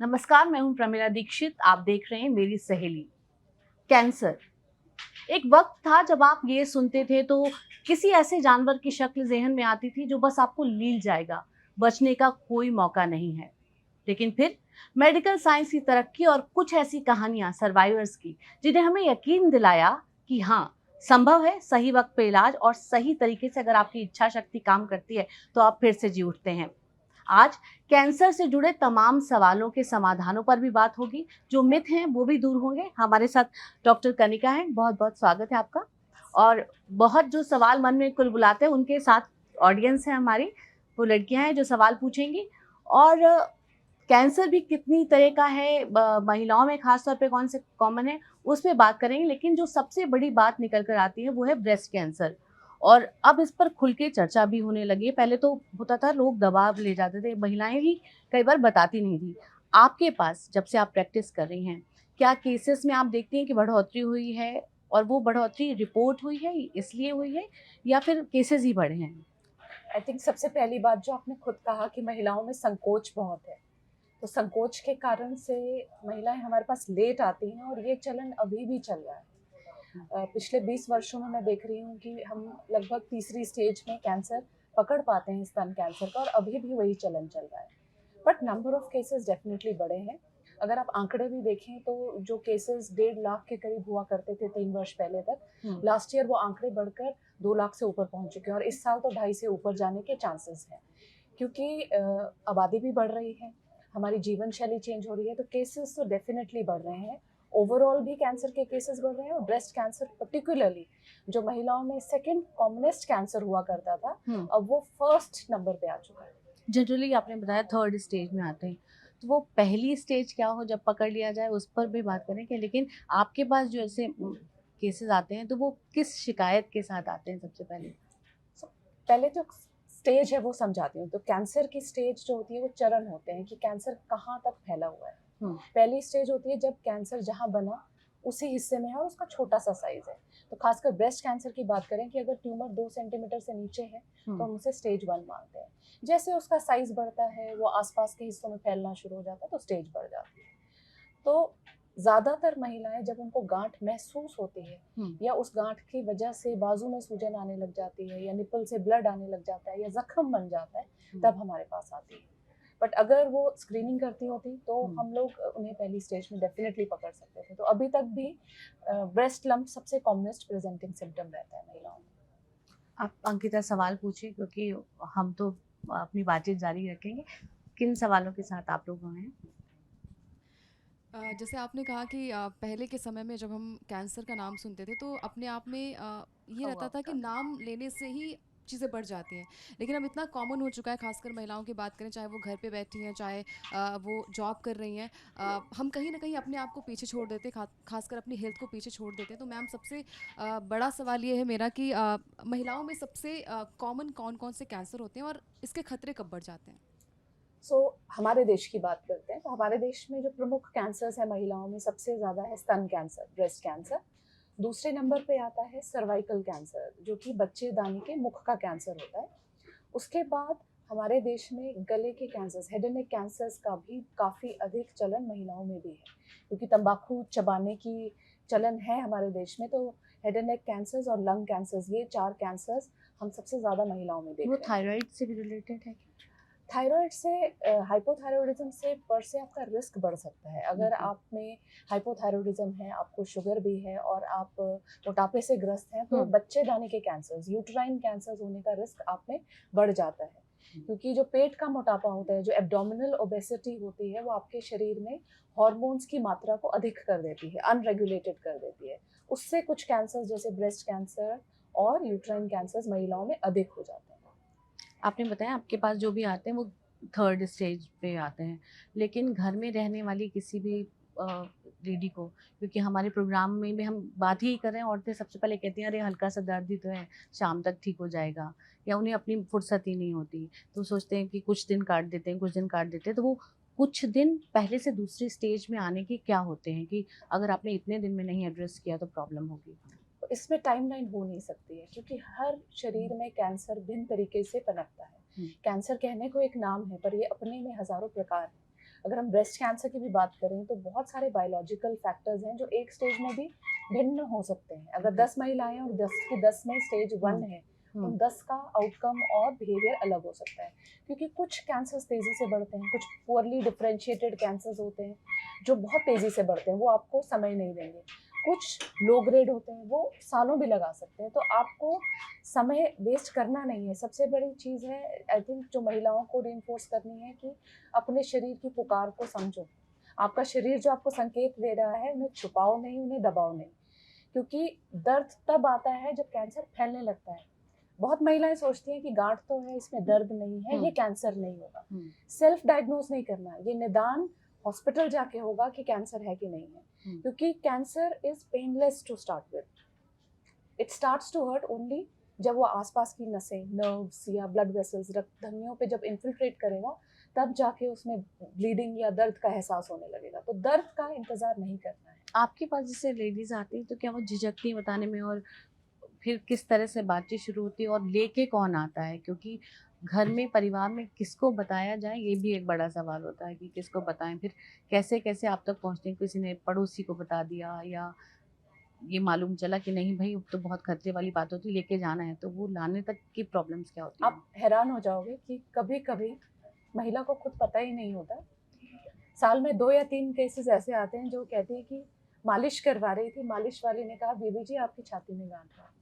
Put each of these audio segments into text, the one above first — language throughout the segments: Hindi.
नमस्कार, मैं हूं प्रमिला दीक्षित। आप देख रहे हैं मेरी सहेली। कैंसर एक वक्त था जब आप ये सुनते थे तो किसी ऐसे जानवर की शक्ल ज़हन में आती थी जो बस आपको लील जाएगा, बचने का कोई मौका नहीं है। लेकिन फिर मेडिकल साइंस की तरक्की और कुछ ऐसी कहानियां सर्वाइवर्स की जिन्हें हमें यकीन दिलाया कि हाँ, संभव है। सही वक्त पे इलाज और सही तरीके से अगर आपकी इच्छा शक्ति काम करती है तो आप फिर से जी उठते हैं। आज कैंसर से जुड़े तमाम सवालों के समाधानों पर भी बात होगी। जो मिथ हैं वो भी दूर होंगे। हमारे साथ डॉक्टर कनिका हैं, बहुत बहुत स्वागत है आपका। और बहुत जो सवाल मन में कुलबुलाते हैं उनके साथ ऑडियंस है हमारी, वो लड़कियां हैं जो सवाल पूछेंगी। और कैंसर भी कितनी तरह का है, महिलाओं में खासतौर पे कौन से कॉमन है, उस पे बात करेंगे। लेकिन जो सबसे बड़ी बात निकल कर आती है वो है ब्रेस्ट कैंसर। और अब इस पर खुल के चर्चा भी होने लगी है। पहले तो होता था लोग दबाव ले जाते थे, महिलाएं ही कई बार बताती नहीं थी। आपके पास जब से आप प्रैक्टिस कर रही हैं, क्या केसेस में आप देखती हैं कि बढ़ोतरी हुई है? और वो बढ़ोतरी रिपोर्ट हुई है, इसलिए हुई है, या फिर केसेस ही बढ़े हैं? आई थिंक सबसे पहली बात जो आपने खुद कहा कि महिलाओं में संकोच बहुत है, तो संकोच के कारण से महिलाएं हमारे पास लेट आती हैं और ये चलन अभी भी चल रहा है। पिछले 20 वर्षों में मैं देख रही हूँ कि हम लगभग तीसरी स्टेज में कैंसर पकड़ पाते हैं, स्तन कैंसर का, और अभी भी वही चलन चल रहा है। But number of cases definitely बढ़े हैं। अगर आप आंकड़े भी देखें तो जो केसेस 1.5 लाख के करीब हुआ करते थे 3 वर्ष पहले तक, लास्ट ईयर वो आंकड़े बढ़कर 2 लाख से ऊपर पहुंच चुके हैं, और इस साल तो 2.5 से ऊपर जाने के चांसेस हैं। क्योंकि आबादी भी बढ़ रही है, हमारी जीवन शैली चेंज हो रही है, तो केसेस तो डेफिनेटली बढ़ रहे हैं। ओवरऑल भी कैंसर के केसेस बढ़ रहे हैं, और ब्रेस्ट कैंसर पर्टिकुलरली जो महिलाओं में सेकंड कॉमनेस्ट कैंसर हुआ करता था, अब वो फर्स्ट नंबर पे आ चुका है। जनरली आपने बताया थर्ड स्टेज में आते हैं, तो वो पहली स्टेज क्या हो जब पकड़ लिया जाए उस पर भी बात करेंगे। लेकिन आपके पास जो ऐसे केसेस आते हैं तो वो किस शिकायत के साथ आते हैं सबसे पहले? So, पहले जो स्टेज है वो समझाती हूँ। तो कैंसर की स्टेज जो होती है वो चरण होते हैं कि कैंसर कहाँ तक फैला हुआ है। पहली स्टेज होती है जब कैंसर जहाँ बना उसी हिस्से में है और उसका छोटा सा साइज है। तो खासकर ब्रेस्ट कैंसर की बात करें कि अगर ट्यूमर 2 सेंटीमीटर से नीचे है तो हम उसे स्टेज 1 मानते हैं। जैसे उसका साइज बढ़ता है, वो आसपास के हिस्सों में फैलना शुरू हो जाता है, तो स्टेज बढ़ जाती है। तो ज़्यादातर महिलाएं जब उनको गांठ महसूस होती है या उस गांठ की वजह से बाजू में सूजन आने लग जाती है या निपल से ब्लड आने लग जाता है या जख्म बन जाता है, तब हमारे पास आती है। बट अगर वो स्क्रीनिंग करती होती तो हम लोग उन्हें पहली स्टेज में डेफिनेटली पकड़ सकते थे। तो अभी तक भी ब्रेस्ट लंप सबसे कॉमनेस्ट प्रेजेंटिंग सिम्टम रहता है महिलाओं में। आप अंकिता सवाल पूछिए, क्योंकि हम तो अपनी बातचीत जारी रखेंगे। किन सवालों के साथ आप लोग हैं? जैसे आपने कहा कि पहले के समय में जब हम कैंसर का नाम सुनते थे तो अपने आप में ये कौवा रहता था कि होता था। नाम लेने से ही चीज़ें बढ़ जाती हैं। लेकिन अब इतना कॉमन हो चुका है, खासकर महिलाओं की बात करें, चाहे वो घर पे बैठी हैं, चाहे वो जॉब कर रही हैं, हम कहीं ना कहीं अपने आप को पीछे छोड़ देते हैं, खासकर अपनी हेल्थ को पीछे छोड़ देते हैं। तो मैम, सबसे बड़ा सवाल ये है मेरा कि महिलाओं में सबसे कॉमन कौन कौन से कैंसर होते हैं और इसके खतरे कब बढ़ जाते हैं? हमारे देश की बात करते हैं तो हमारे देश में जो प्रमुख कैंसर्स है महिलाओं में, सबसे ज़्यादा है स्तन कैंसर, ब्रेस्ट कैंसर। दूसरे नंबर पे आता है सर्वाइकल कैंसर, जो कि बच्चेदानी के मुख का कैंसर होता है। उसके बाद हमारे देश में गले के cancers, head and neck cancers का भी काफ़ी अधिक चलन महिलाओं में भी है, क्योंकि तंबाकू चबाने की चलन है हमारे देश में। तो हेड एंड नेक कैंसर्स और लंग कैंसर्स, ये 4 कैंसर्स हम सबसे ज़्यादा महिलाओं में देख वो रहे हैं। थायराइड से भी रिलेटेड है? थायराइड से, हाइपोथायरॉयडिज्म से पर से आपका रिस्क बढ़ सकता है। अगर आप में हाइपोथायरॉयडिज्म है, आपको शुगर भी है और आप मोटापे से ग्रस्त हैं, तो बच्चेदानी के कैंसर्स, यूट्राइन कैंसर्स होने का रिस्क आप में बढ़ जाता है। क्योंकि जो पेट का मोटापा होता है, जो एब्डोमिनल ओबेसिटी होती है, वो आपके शरीर में हार्मोन्स की मात्रा को अधिक कर देती है, अनरेगुलेटेड कर देती है। उससे कुछ कैंसर्स जैसे ब्रेस्ट कैंसर और यूट्राइन कैंसर्स महिलाओं में अधिक हो जाते हैं। आपने बताया आपके पास जो भी आते हैं वो थर्ड स्टेज पे आते हैं। लेकिन घर में रहने वाली किसी भी लेडी को, क्योंकि हमारे प्रोग्राम में भी हम बात ही कर रहे हैं, औरतें सबसे पहले कहती हैं अरे हल्का सा दर्द ही तो है, शाम तक ठीक हो जाएगा। या उन्हें अपनी फुर्सत ही नहीं होती, तो सोचते हैं कि कुछ दिन काट देते हैं, कुछ दिन काट देते हैं। तो वो कुछ दिन पहले से दूसरी स्टेज में आने के क्या होते हैं कि अगर आपने इतने दिन में नहीं एड्रेस किया तो प्रॉब्लम होगी? तो इसमें टाइमलाइन हो नहीं सकती है, क्योंकि हर शरीर में कैंसर भिन्न तरीके से पनपता है। कैंसर कहने को एक नाम है, पर ये अपने में हजारों प्रकार हैं। अगर हम ब्रेस्ट कैंसर की भी बात करें तो बहुत सारे बायोलॉजिकल फैक्टर्स हैं जो एक स्टेज में भी भिन्न हो सकते हैं। अगर 10 महिलाएं और 10 की 10 में स्टेज 1 है तो 10 का आउटकम और बिहेवियर अलग हो सकता है, क्योंकि कुछ कैंसर्स तेज़ी से बढ़ते हैं, कुछ पुअरली डिफरेंशिएटेड कैंसर्स होते हैं जो बहुत तेज़ी से बढ़ते हैं, वो आपको समय नहीं देंगे। कुछ लो ग्रेड होते हैं, वो सालों भी लगा सकते हैं। तो आपको समय वेस्ट करना नहीं है। सबसे बड़ी चीज़ है आई थिंक जो महिलाओं को रीइंफोर्स करनी है कि अपने शरीर की पुकार को समझो। आपका शरीर जो आपको संकेत दे रहा है, उन्हें छुपाओ नहीं, उन्हें दबाओ नहीं, क्योंकि दर्द तब आता है जब कैंसर फैलने लगता है। बहुत महिलाएं सोचती हैं कि गांठ तो है, इसमें दर्द नहीं है, ये कैंसर नहीं होगा। सेल्फ डायग्नोज नहीं करना, ये निदान हॉस्पिटल जाके होगा कि कैंसर है कि नहीं है, क्योंकि cancer is painless to start with. It starts to hurt only जब वो आसपास की नसें, नर्व्स या ब्लड वेसल्स, रक्त धमनियों पे जब इन्फिल्ट्रेट करेगा, तब जाके उसमें ब्लीडिंग या दर्द का एहसास होने लगेगा। तो दर्द का इंतजार नहीं करना है। आपके पास जैसे लेडीज आती तो क्या वो झिझकती हैं बताने में, और फिर किस तरह से बातचीत शुरू होती है और लेके कौन आता है? क्योंकि घर में परिवार में किसको बताया जाए ये भी एक बड़ा सवाल होता है कि किसको बताएं, फिर कैसे कैसे आप तक पहुंचते हैं। किसी ने पड़ोसी को बता दिया या ये मालूम चला कि नहीं भाई अब तो बहुत खतरे वाली बात होती है, लेके जाना है, तो वो लाने तक की प्रॉब्लम्स क्या होती आप हैरान हो जाओगे कि कभी कभी महिला को खुद पता ही नहीं होता। साल में 2 या 3 केसेस ऐसे आते हैं जो कहती है कि मालिश करवा रही थी, मालिश वाले ने कहा बीबी जी आपकी छाती में गांठ है।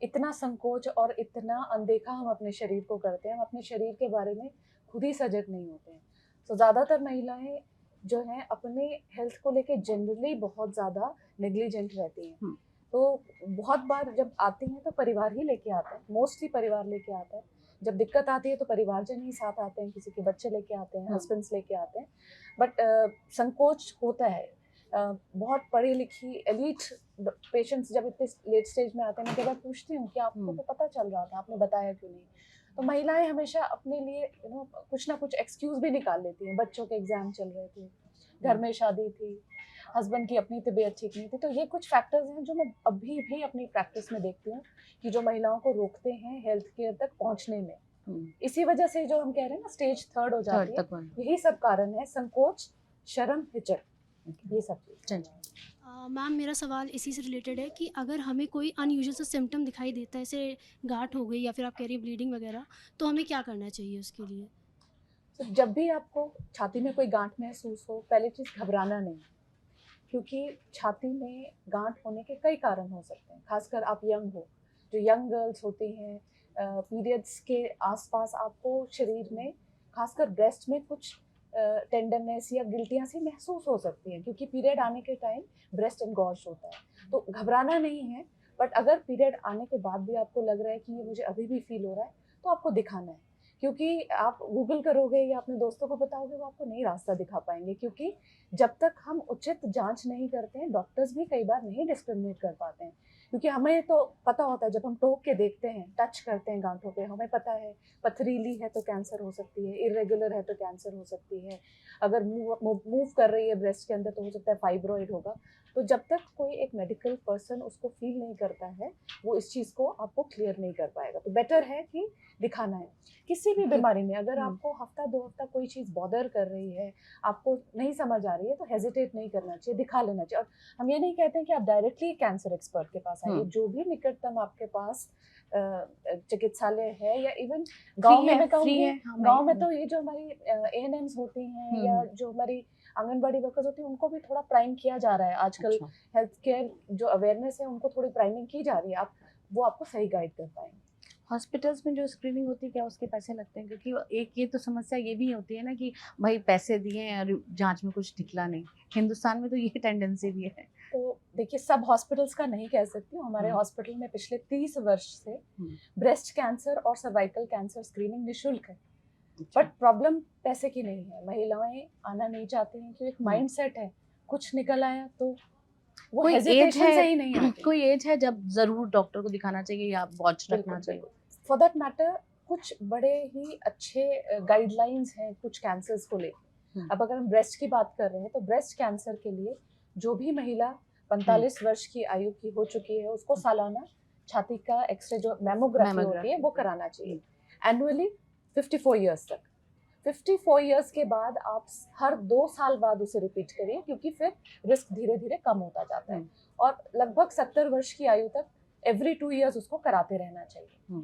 इतना संकोच और इतना अनदेखा हम अपने शरीर को करते हैं, हम अपने शरीर के बारे में खुद ही सजग नहीं होते हैं। तो ज़्यादातर महिलाएं जो हैं अपने हेल्थ को लेके जनरली बहुत ज़्यादा नेग्लिजेंट रहती हैं। तो बहुत बार जब आती हैं तो परिवार ही लेके आता है, मोस्टली परिवार लेके आता है। जब दिक्कत आती है तो परिवारजन ही साथ आते हैं, किसी के बच्चे लेके आते हैं, हस्बैंड्स लेके आते हैं। बट संकोच होता है। बहुत पढ़ी लिखी एलीट पेशेंट्स जब इतने लेट स्टेज में आते हैं, मैं कई बार पूछती हूँ कि आपको तो पता चल रहा था, आपने बताया क्यों नहीं? तो महिलाएं हमेशा अपने लिए कुछ ना कुछ एक्सक्यूज भी निकाल लेती हैं। बच्चों के एग्जाम चल रहे थे, घर में शादी थी, हस्बैंड की अपनी तबीयत ठीक नहीं थी। तो ये कुछ फैक्टर्स हैं जो मैं अभी भी अपनी प्रैक्टिस में देखती हूँ कि जो महिलाओं को रोकते हैं हेल्थ केयर तक पहुँचने में। इसी वजह से जो हम कह रहे हैं ना स्टेज 3 हो जाती है, यही सब कारण है, संकोच, शर्म, हिचक, ये सब चीज़। मैम मेरा सवाल इसी से रिलेटेड है कि अगर हमें कोई अनयूजुअल सा सिम्टम दिखाई देता है, जैसे गांठ हो गई या फिर आप कह रही हैं ब्लीडिंग वगैरह, तो हमें क्या करना चाहिए उसके लिए? तो जब भी आपको छाती में कोई गांठ महसूस हो, पहली चीज़ घबराना नहीं, क्योंकि छाती में गांठ होने के कई कारण हो सकते हैं। खासकर आप यंग हो, जो यंग गर्ल्स होती हैं, पीरियड्स के आसपास आपको शरीर में, खासकर ब्रेस्ट में कुछ टेंडरनेस या गिल्टियाँ सी महसूस हो सकती हैं, क्योंकि पीरियड आने के टाइम ब्रेस्ट एंगॉर्ज होता है। तो घबराना नहीं है, बट अगर पीरियड आने के बाद भी आपको लग रहा है कि ये मुझे अभी भी फील हो रहा है, तो आपको दिखाना है। क्योंकि आप गूगल करोगे या अपने दोस्तों को बताओगे, वो आपको नहीं रास्ता दिखा पाएंगे, क्योंकि जब तक हम उचित जांच नहीं करते हैं, डॉक्टर्स भी कई बार नहीं डिस्क्रिमिनेट कर पाते हैं। क्योंकि हमें तो पता होता है, जब हम टोक के देखते हैं, टच करते हैं गांठों पे, हमें पता है पथरीली है तो कैंसर हो सकती है, इरेगुलर है तो कैंसर हो सकती है, अगर मूव कर रही है ब्रेस्ट के अंदर तो हो सकता है फाइब्रॉइड होगा। तो जब तक कोई एक मेडिकल पर्सन उसको फील नहीं करता है, वो इस चीज़ को आपको क्लियर नहीं कर पाएगा। तो बेटर है कि दिखाना है। किसी भी बीमारी में अगर आपको हफ्ता 2 हफ्ता कोई चीज़ बॉदर कर रही है, आपको नहीं समझ आ रही है, तो हेजिटेट नहीं करना चाहिए, दिखा लेना चाहिए। और हम ये नहीं कहते हैं कि आप डायरेक्टली कैंसर एक्सपर्ट के पास आइए, जो भी निकटतम आपके पास चिकित्सालय है, या इवन गांव में मैं कहूँगी, गांव में तो ये जो हमारी ANMs होती हैं या जो हमारी आंगनबाड़ी वर्कर्स होती हैं, उनको भी थोड़ा प्राइम किया जा रहा है आजकल। हेल्थ केयर जो अवेयरनेस है, उनको थोड़ी प्राइमिंग की जा रही है। वो आपको सही गाइड कर पाएंगे। हॉस्पिटल्स में जो स्क्रीनिंग होती है क्या उसके पैसे लगते हैं? क्योंकि एक ये तो समस्या ये भी होती है ना कि भाई पैसे दिए और जांच में कुछ निकला नहीं। हिंदुस्तान में तो ये टेंडेंसी भी है। तो देखिए, सब हॉस्पिटल्स का नहीं कह सकती हूँ। हमारे हॉस्पिटल में पिछले 30 वर्ष से ब्रेस्ट कैंसर और सर्वाइकल कैंसर स्क्रीनिंग निःशुल्क है। बट प्रॉब्लम पैसे की नहीं है, महिलाएं आना नहीं चाहती हैं, क्योंकि एक माइंड सेट है, कुछ निकल आया तो वो हेजिटेशन से ही नहीं आती। कोई एज है जब जरूर डॉक्टर को दिखाना चाहिए या वॉच रखना चाहिए? फॉर दैट मैटर कुछ बड़े ही अच्छे गाइडलाइंस हैं कुछ कैंसर्स को लेकर। अब अगर हम ब्रेस्ट की बात कर रहे हैं, तो ब्रेस्ट कैंसर के लिए जो भी महिला 45 वर्ष की आयु की हो चुकी है, उसको सालाना छाती का एक्सरे जो मैमोग्राफी होती है वो कराना चाहिए, एनुअली 54 ईयर्स तक। 54 इयर्स के बाद आप हर 2 साल बाद उसे रिपीट करिए, क्योंकि फिर रिस्क धीरे धीरे कम होता जाता है। और लगभग 70 वर्ष की आयु तक एवरी 2 इयर्स उसको कराते रहना चाहिए।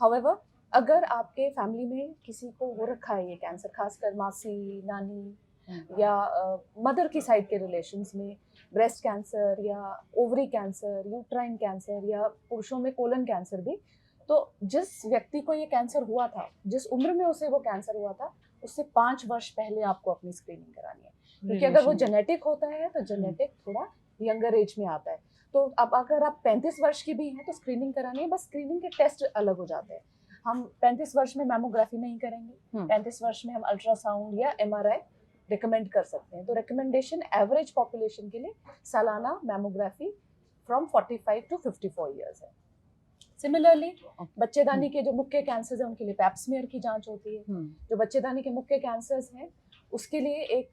हाउएवर, अगर आपके फैमिली में किसी को हो रखा है ये कैंसर, खासकर मासी, नानी या मदर की साइड के रिलेशंस में ब्रेस्ट कैंसर या ओवरी कैंसर, यूट्राइन कैंसर या पुरुषों में कोलन कैंसर भी, तो जिस व्यक्ति को ये कैंसर हुआ था, जिस उम्र में उसे वो कैंसर हुआ था, उससे 5 वर्ष पहले आपको अपनी स्क्रीनिंग करानी है। क्योंकि अगर वो जेनेटिक होता है तो जेनेटिक थोड़ा यंगर एज में आता है। तो अब अगर आप 35 वर्ष की भी हैं तो स्क्रीनिंग करानी है, बस स्क्रीनिंग के टेस्ट अलग हो जाते हैं। हम 35 वर्ष में मैमोग्राफी नहीं करेंगे, 35 वर्ष में हम अल्ट्रासाउंड या MRI रिकमेंड कर सकते हैं। तो रिकमेंडेशन एवरेज पॉपुलेशन के लिए सालाना मैमोग्राफी फ्रॉम 45 टू 54 इयर्स है। सिमिलरली बच्चेदानी के जो मुख्य कैंसर्स हैं उनके लिए पैप स्मीयर की जांच होती है। जो बच्चेदानी के मुख्य कैंसर्स हैं उसके लिए एक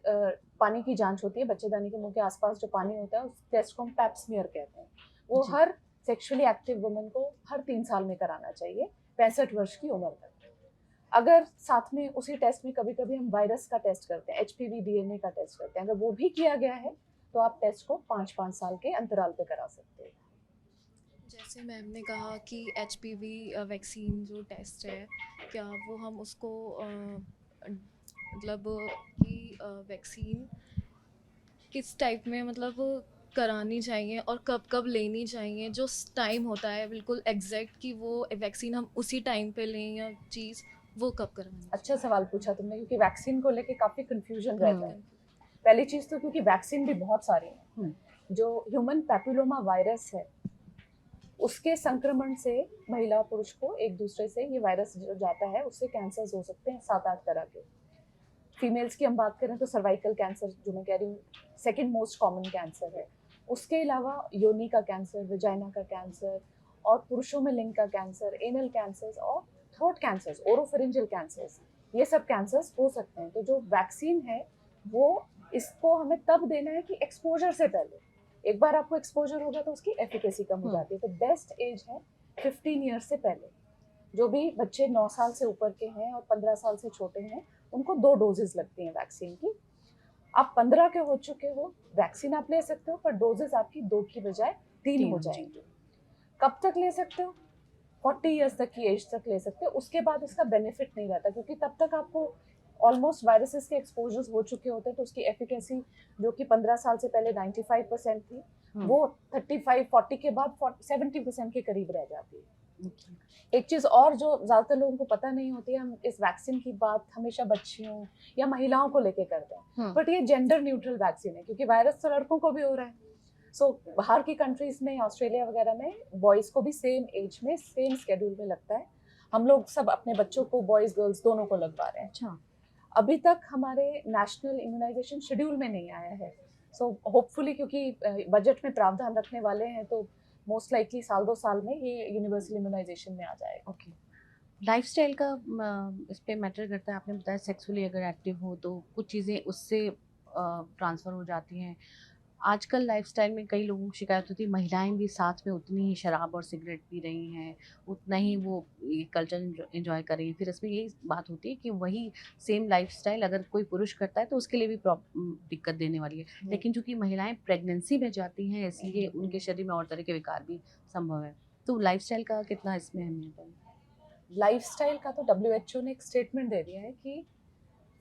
पानी की जांच होती है। बच्चेदानी के मुंह के आसपास जो पानी होता है उस टेस्ट को हम पैप स्मीयर कहते हैं। वो हर सेक्सुअली एक्टिव वुमन को हर 3 साल में कराना चाहिए, 65 वर्ष की उम्र तक। अगर साथ में उसी टेस्ट में कभी कभी हम वायरस का टेस्ट करते हैं, HPV DNA का टेस्ट करते हैं, अगर वो भी किया गया है तो आप टेस्ट को 5-5 साल के अंतराल पे करा सकते हैं। जैसे मैम ने कहा कि HPV वैक्सीन जो टेस्ट है, क्या वो हम उसको मतलब कि वैक्सीन किस टाइप में मतलब करानी चाहिए और कब कब लेनी चाहिए, जो टाइम होता है बिल्कुल एग्जैक्ट कि वो वैक्सीन हम उसी टाइम पे लें या चीज़ वो कब करानी? अच्छा सवाल पूछा तुमने, क्योंकि वैक्सीन को लेके काफ़ी कंफ्यूजन रहता है। पहली चीज़ तो क्योंकि वैक्सीन भी बहुत सारी हैं। जो ह्यूमन पैपिलोमा वायरस है उसके संक्रमण से महिला पुरुष को एक दूसरे से ये वायरस जो जाता है उससे कैंसर्स हो सकते हैं 7-8 तरह के। फीमेल्स की हम बात करें तो सर्वाइकल कैंसर, जो मैं कह रही हूँ सेकेंड मोस्ट कॉमन कैंसर है। उसके अलावा योनि का कैंसर, विजाइना का कैंसर, और पुरुषों में लिंग का कैंसर, एनल कैंसर्स और थ्रोट कैंसर्स, ओरोफेरिंजियल कैंसर्स, ये सब कैंसर्स हो सकते हैं। तो जो वैक्सीन है वो इसको हमें तब देना है कि एक्सपोजर से पहले। एक बार आपको एक्सपोजर होगा तो उसकी एफिकेसी कम हो जाती है। तो बेस्ट एज है 15 ईयर्स से पहले। जो भी बच्चे 9 साल से ऊपर के हैं और 15 साल से छोटे हैं उनको 2 डोजेस लगती हैं वैक्सीन की। आप 15 के हो चुके हो, वैक्सीन आप ले सकते हो, पर डोजेस आपकी 2 की बजाय 3 हो जाएंगी। कब तक ले सकते हो? 40 इयर्स तक की एज तक ले सकते हो। उसके बाद इसका बेनिफिट नहीं रहता, क्योंकि तब तक आपको ऑलमोस्ट वायरसेस के एक्सपोजर्स हो चुके होते हैं। तो उसकी एफिकेसी जो कि 15 साल से पहले 95% थी, वो 35-40 के बाद 70% के करीब रह जाती है। एक चीज़ और जो ज़्यादातर लोगों को पता नहीं होती है, हम इस वैक्सीन की बात हमेशा बच्चियों या महिलाओं को लेके करते हैं, बट ये जेंडर न्यूट्रल वैक्सीन है, क्योंकि वायरस तो लड़कों को भी हो रहा है। सो बाहर की कंट्रीज में, ऑस्ट्रेलिया वगैरह में बॉयज़ को भी सेम एज में सेम स्केड्यूल में लगता है। हम लोग सब अपने बच्चों को बॉयज़ गर्ल्स दोनों को लगवा रहे हैं। अच्छा, अभी तक हमारे नेशनल इम्यूनाइजेशन शेड्यूल में नहीं आया है। सो होपफुली, क्योंकि बजट में प्रावधान रखने वाले हैं, तो मोस्ट लाइकली 1-2 साल में ये यूनिवर्सल इम्यूनाइजेशन में आ जाएगा। ओके। लाइफस्टाइल का इस पे मैटर करता है। आपने बताया सेक्सुअली अगर एक्टिव हो तो कुछ चीज़ें उससे ट्रांसफ़र हो जाती हैं। आजकल लाइफस्टाइल में कई लोगों को शिकायत होती है, महिलाएं भी साथ में उतनी ही शराब और सिगरेट पी रही हैं, उतना ही वो ये कल्चर एंजॉय कर रही हैं। फिर इसमें यही बात होती है कि वही सेम लाइफस्टाइल अगर कोई पुरुष करता है तो उसके लिए भी दिक्कत देने वाली है। लेकिन चूंकि महिलाएं प्रेगनेंसी में जाती हैं इसलिए उनके शरीर में और तरह के विकार भी संभव है। तो लाइफस्टाइल का कितना इसमें अहमियत है? लाइफस्टाइल का तो WHO ने एक स्टेटमेंट दे दिया है कि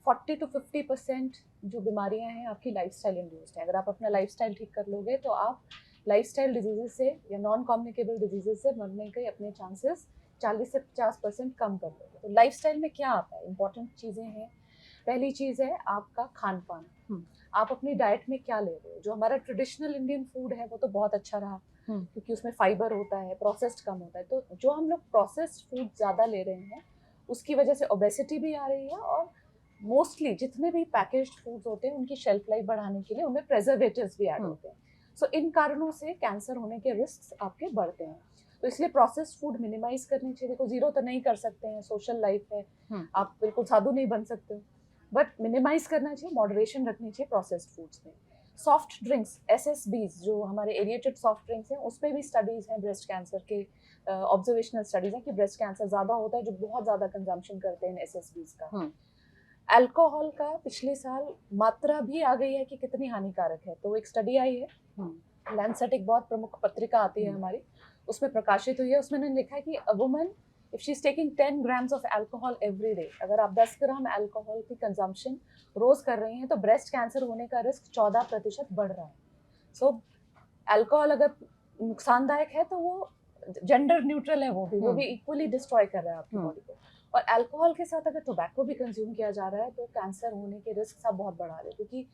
40 to 50% जो बीमारियां हैं आपकी लाइफस्टाइल इंड्यूस्ड है। अगर आप अपना लाइफस्टाइल ठीक कर लोगे तो आप लाइफस्टाइल डिजीजेस से या नॉन कम्युनिकेबल डिजीजेस से मरने के अपने चांसेस 40 से 50% कम कर दोगे। तो लाइफस्टाइल में क्या आता है? इंपॉर्टेंट चीज़ें हैं। पहली चीज़ है आपका खान पान। आप अपनी डाइट में क्या ले रहे हो? जो हमारा ट्रेडिशनल इंडियन फूड है वो तो बहुत अच्छा रहा, क्योंकि उसमें फाइबर होता है, प्रोसेस्ड कम होता है। तो जो हम लोग प्रोसेस्ड फूड ज़्यादा ले रहे हैं उसकी वजह से ओबेसिटी भी आ रही है, और मोस्टली जितने भी पैकेज्ड फूड्स होते हैं उनकी शेल्फ लाइफ बढ़ाने के लिए उनमें प्रेजर्वेटिव्स भी ऐड होते हैं। सो इन कारणों से कैंसर होने के रिस्क आपके बढ़ते हैं। तो इसलिए प्रोसेस्ड फूड मिनिमाइज करनी चाहिए। देखो, जीरो तो नहीं कर सकते हैं, सोशल लाइफ है, आप बिल्कुल साधु नहीं बन सकते हो, बट मिनिमाइज करना चाहिए, मॉडरेशन रखनी चाहिए प्रोसेस्ड फूड्स में। सॉफ्ट ड्रिंक्स, SSBs जो हमारे एरिएटेड सॉफ्ट ड्रिंक्स हैं, उस पर भी स्टडीज़ हैं, ब्रेस्ट कैंसर के ऑब्जर्वेशनल स्टडीज़ हैं कि ब्रेस्ट कैंसर ज़्यादा होता है जो बहुत ज़्यादा कंजम्पशन करते हैं इन SSBs का। अल्कोहल का पिछले साल मात्रा भी आ गई है कि कितनी हानिकारक है। तो एक स्टडी आई है, लैंसेट एक बहुत प्रमुख पत्रिका आती है हमारी, उसमें प्रकाशित हुई है। उसमें उन्होंने लिखा है कि a woman if she is taking 10 grams of alcohol every day, अगर आप 10 ग्राम अल्कोहल की कंजम्पशन रोज कर रही हैं तो ब्रेस्ट कैंसर होने का रिस्क 14% बढ़ रहा है। सो अल्कोहल अगर नुकसानदायक है तो वो जेंडर न्यूट्रल है, वो भी इक्वली डिस्ट्रॉय कर रहा है आपकी बॉडी को। और अल्कोहल के साथ अगर टोबैको भी कंज्यूम किया जा रहा है तो कैंसर होने के रिस्क सब बहुत बढ़ा रहे हैं, क्योंकि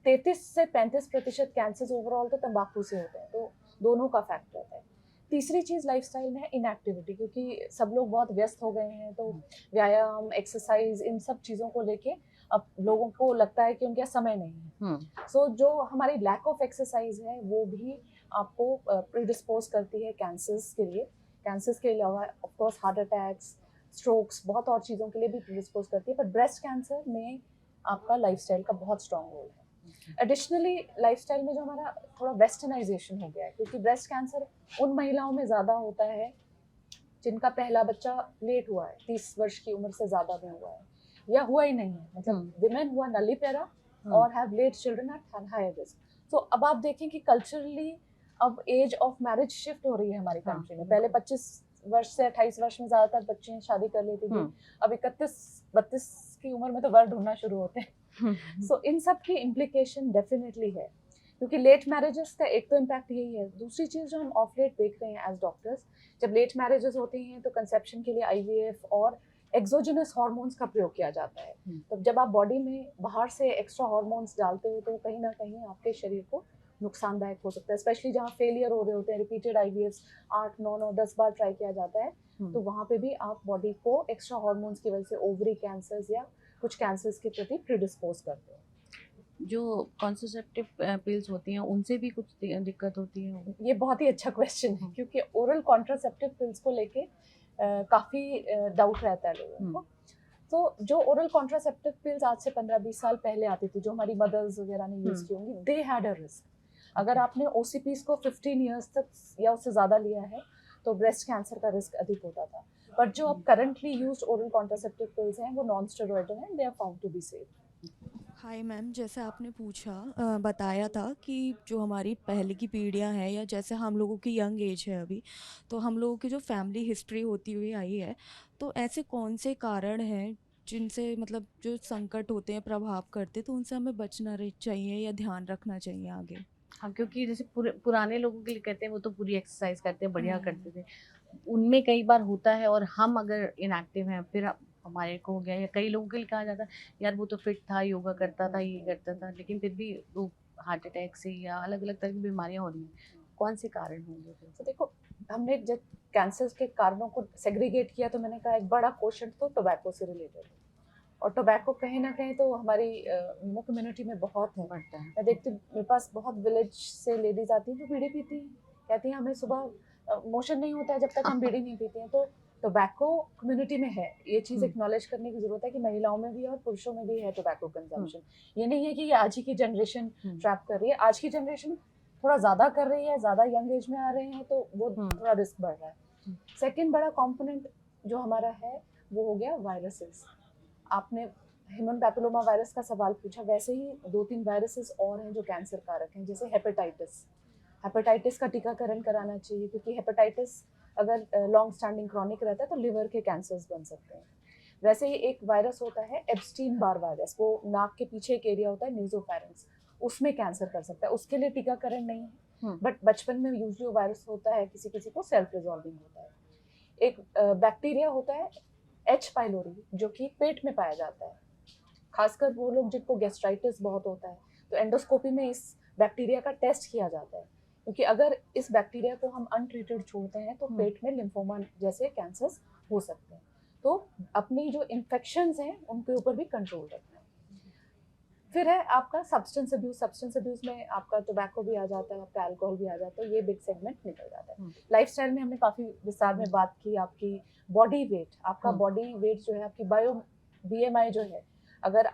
33 से 35% कैंसर ओवरऑल तो तंबाकू से होते हैं, तो दोनों का फैक्ट रहता है। तीसरी चीज़ लाइफस्टाइल में है इनएक्टिविटी, क्योंकि सब लोग बहुत व्यस्त हो गए हैं, तो व्यायाम, एक्सरसाइज, इन सब चीज़ों को लेके अब लोगों को लगता है कि उनके पास समय नहीं है। सो जो हमारी लैक ऑफ एक्सरसाइज है वो भी आपको प्रीडिस्पोज करती है कैंसर्स के लिए। कैंसर्स के अलावा of course heart attacks, strokes, बहुत और चीज़ों के लिए भी प्रीडिस्पोज करती है, पर ब्रेस्ट कैंसर में आपका लाइफस्टाइल का बहुत स्ट्रॉन्ग रोल है। एडिशनली लाइफस्टाइल में जो हमारा थोड़ा वेस्टर्नाइजेशन हो गया है, क्योंकि ब्रेस्ट कैंसर उन महिलाओं में ज़्यादा होता है जिनका पहला बच्चा लेट हुआ है, 30 वर्ष की उम्र से ज़्यादा में हुआ है या हुआ ही नहीं है, मतलब विमेन हुआ नलीपेरा और have late children at higher risk. So अब आप देखें कि कल्चरली अब एज ऑफ मैरिज शिफ्ट हो रही है हमारी कंट्री में। पहले 25 वर्ष से 28 वर्ष में ज़्यादातर बच्चे शादी कर लेती थी, अब 31-32 की उम्र में तो वर ढूंढना शुरू होते हैं। सो इन सब की इम्प्लीकेशन डेफिनेटली है, क्योंकि लेट मैरिजेस का एक तो इम्पैक्ट यही है। दूसरी चीज़ जो हम ऑफ लेट देख रहे हैं एज डॉक्टर्स, जब लेट मैरिजेस होती हैं तो कंसेप्शन के लिए IVF और एक्सोजिनस हार्मोन्स का प्रयोग किया जाता है। तो जब आप बॉडी में बाहर से एक्स्ट्रा हार्मोन्स डालते हो तो कहीं ना कहीं आपके शरीर को नुकसानदायक हो सकता है, स्पेशली जहाँ फेलियर हो रहे होते हैं, रिपीटेड IVFs 8, 9, 9, 10 बार ट्राई किया जाता है, तो वहाँ पे भी आप बॉडी को एक्स्ट्रा हार्मोन्स की वजह से ओवरी कैंसर्स या कुछ कैंसर्स के प्रति प्रीडिस्पोज करते हैं। जो कॉन्ट्रासेप्टिव पिल्स होती हैं उनसे भी कुछ दिक्कत होती है? ये बहुत ही अच्छा क्वेश्चन है, क्योंकि ओरल कॉन्ट्रासेप्टिव पिल्स को लेके काफ़ी डाउट रहता है लोगों को। तो जो ओरल कॉन्ट्रासेप्टिव पिल्स आज से 15-20 साल पहले आती थी, जो हमारी मदर्स वगैरह ने यूज़ की होंगी, दे हैड अ रिस्क। अगर आपने OCPs को 15 ईयर्स तक या उससे ज़्यादा लिया है तो ब्रेस्ट कैंसर का रिस्क अधिक होता था। पर जो अब currently used oral contraceptive pills हैं वो नॉन स्टेरॉइडल हैं, they are found to be safe. Hi ma'am, जैसे आपने बताया था कि जो हमारी पहले की पीढ़ियां हैं या जैसे हम लोगों की यंग एज है अभी, तो हम लोगों की जो फैमिली हिस्ट्री होती हुई आई है, तो ऐसे कौन से कारण हैं जिनसे मतलब जो संकट होते हैं प्रभाव करते, तो उनसे हमें बचना चाहिए या ध्यान रखना चाहिए आगे? हाँ, क्योंकि जैसे पुराने लोगों के लिए कहते हैं वो तो पूरी एक्सरसाइज करते हैं, बढ़िया करते थे, उनमें कई बार होता है, और हम अगर इनएक्टिव हैं फिर हमारे को हो गया, या कई लोगों के लिए कहा जाता है यार वो तो फिट था, योगा करता था, ये करता था, लेकिन फिर भी वो हार्ट अटैक से या अलग अलग तरह की बीमारियां हो रही हैं। कौन से कारण होंगे? तो देखो, हमने जब कैंसर के कारणों को सेग्रीगेट किया तो मैंने कहा एक बड़ा क्वेश्चन तो टोबैको से रिलेटेड है, और टोबैको कहीं ना कहीं तो हमारी मुख्य कम्युनिटी में बहुत है। बढ़ता है। मैं देखती हूँ मेरे पास बहुत विलेज से लेडीज आती हैं जो बीड़ी पीती हैं, कहती हैं हमें सुबह मोशन नहीं होता है जब तक हम बीड़ी नहीं पीते हैं। तो टोबैको कम्युनिटी में है, ये चीज़ एक्नॉलेज करने की जरूरत है कि महिलाओं में भी और पुरुषों में भी है टोबैको कंजम्पशन। ये नहीं है कि ये आज ही की जनरेशन ट्रैप कर रही है, आज की जनरेशन थोड़ा ज़्यादा कर रही है, ज़्यादा यंग एज में आ रहे हैं तो वो थोड़ा रिस्क बढ़ रहा है। सेकेंड बड़ा कॉम्पोनेंट जो हमारा है वो हो गया वायरसेस। आपने ह्यूमन पैपिलोमा वायरस का सवाल पूछा, वैसे ही 2-3 वायरसेस और हैं जो कैंसर कारक हैं, जैसे हेपेटाइटिस का टीकाकरण कराना चाहिए, क्योंकि हेपेटाइटिस अगर लॉन्ग स्टैंडिंग क्रॉनिक रहता है तो लिवर के कैंसर्स बन सकते हैं। वैसे ही एक वायरस होता है एप्स्टीन बार वायरस, वो नाक के पीछे एक एरिया होता है नीजोफेरेंक्स, उसमें कैंसर कर सकता है, उसके लिए टीकाकरण नहीं है, बट बचपन में यूजुअली वायरस होता है, किसी किसी को सेल्फ रिजॉल्विंग होता है। एक बैक्टीरिया होता है H. पाइलोरी, जो कि पेट में पाया जाता है, खासकर वो लोग जिनको गैस्ट्राइटिस बहुत होता है, तो एंडोस्कोपी में इस बैक्टीरिया का टेस्ट किया जाता है, क्योंकि अगर इस बैक्टीरिया को हम अनट्रीटेड छोड़ते हैं तो पेट में लिम्फोमा जैसे कैंसर्स हो सकते हैं। तो अपनी जो इन्फेक्शंस हैं उनके ऊपर भी कंट्रोल रखना है। फिर है आपका सब्सटेंस अब्यूज में आपका टोबैको भी आ जाता है, आपका अल्कोहल भी आ जाता है, ये बिग सेगमेंट निकल जाता है। लाइफस्टाइल में हमने काफ़ी विस्तार में बात की, आपकी बॉडी वेट, आपका बॉडी वेट जो है, आपकी BMI जो है, अगर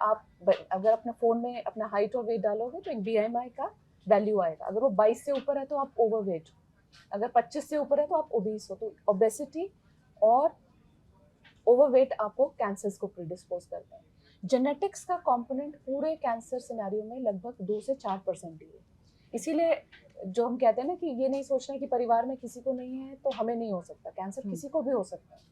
अपने फ़ोन में अपना हाइट और वेट डालोगे तो एक BMI का वैल्यू आएगा। अगर वो 22 से ऊपर है तो आप ओवरवेट हो, अगर 25 से ऊपर है तो आप ओबीस हो। तो ओबेसिटी और ओवरवेट आपको कैंसर्स को प्रीडिस्पोज करते हैं। जेनेटिक्स का कंपोनेंट पूरे कैंसर सिनेरियो में लगभग 2 से 4% ही है। इसीलिए जो हम कहते हैं ना कि ये नहीं सोचना कि परिवार में किसी को नहीं है तो हमें नहीं हो सकता, कैंसर किसी को भी हो सकता है।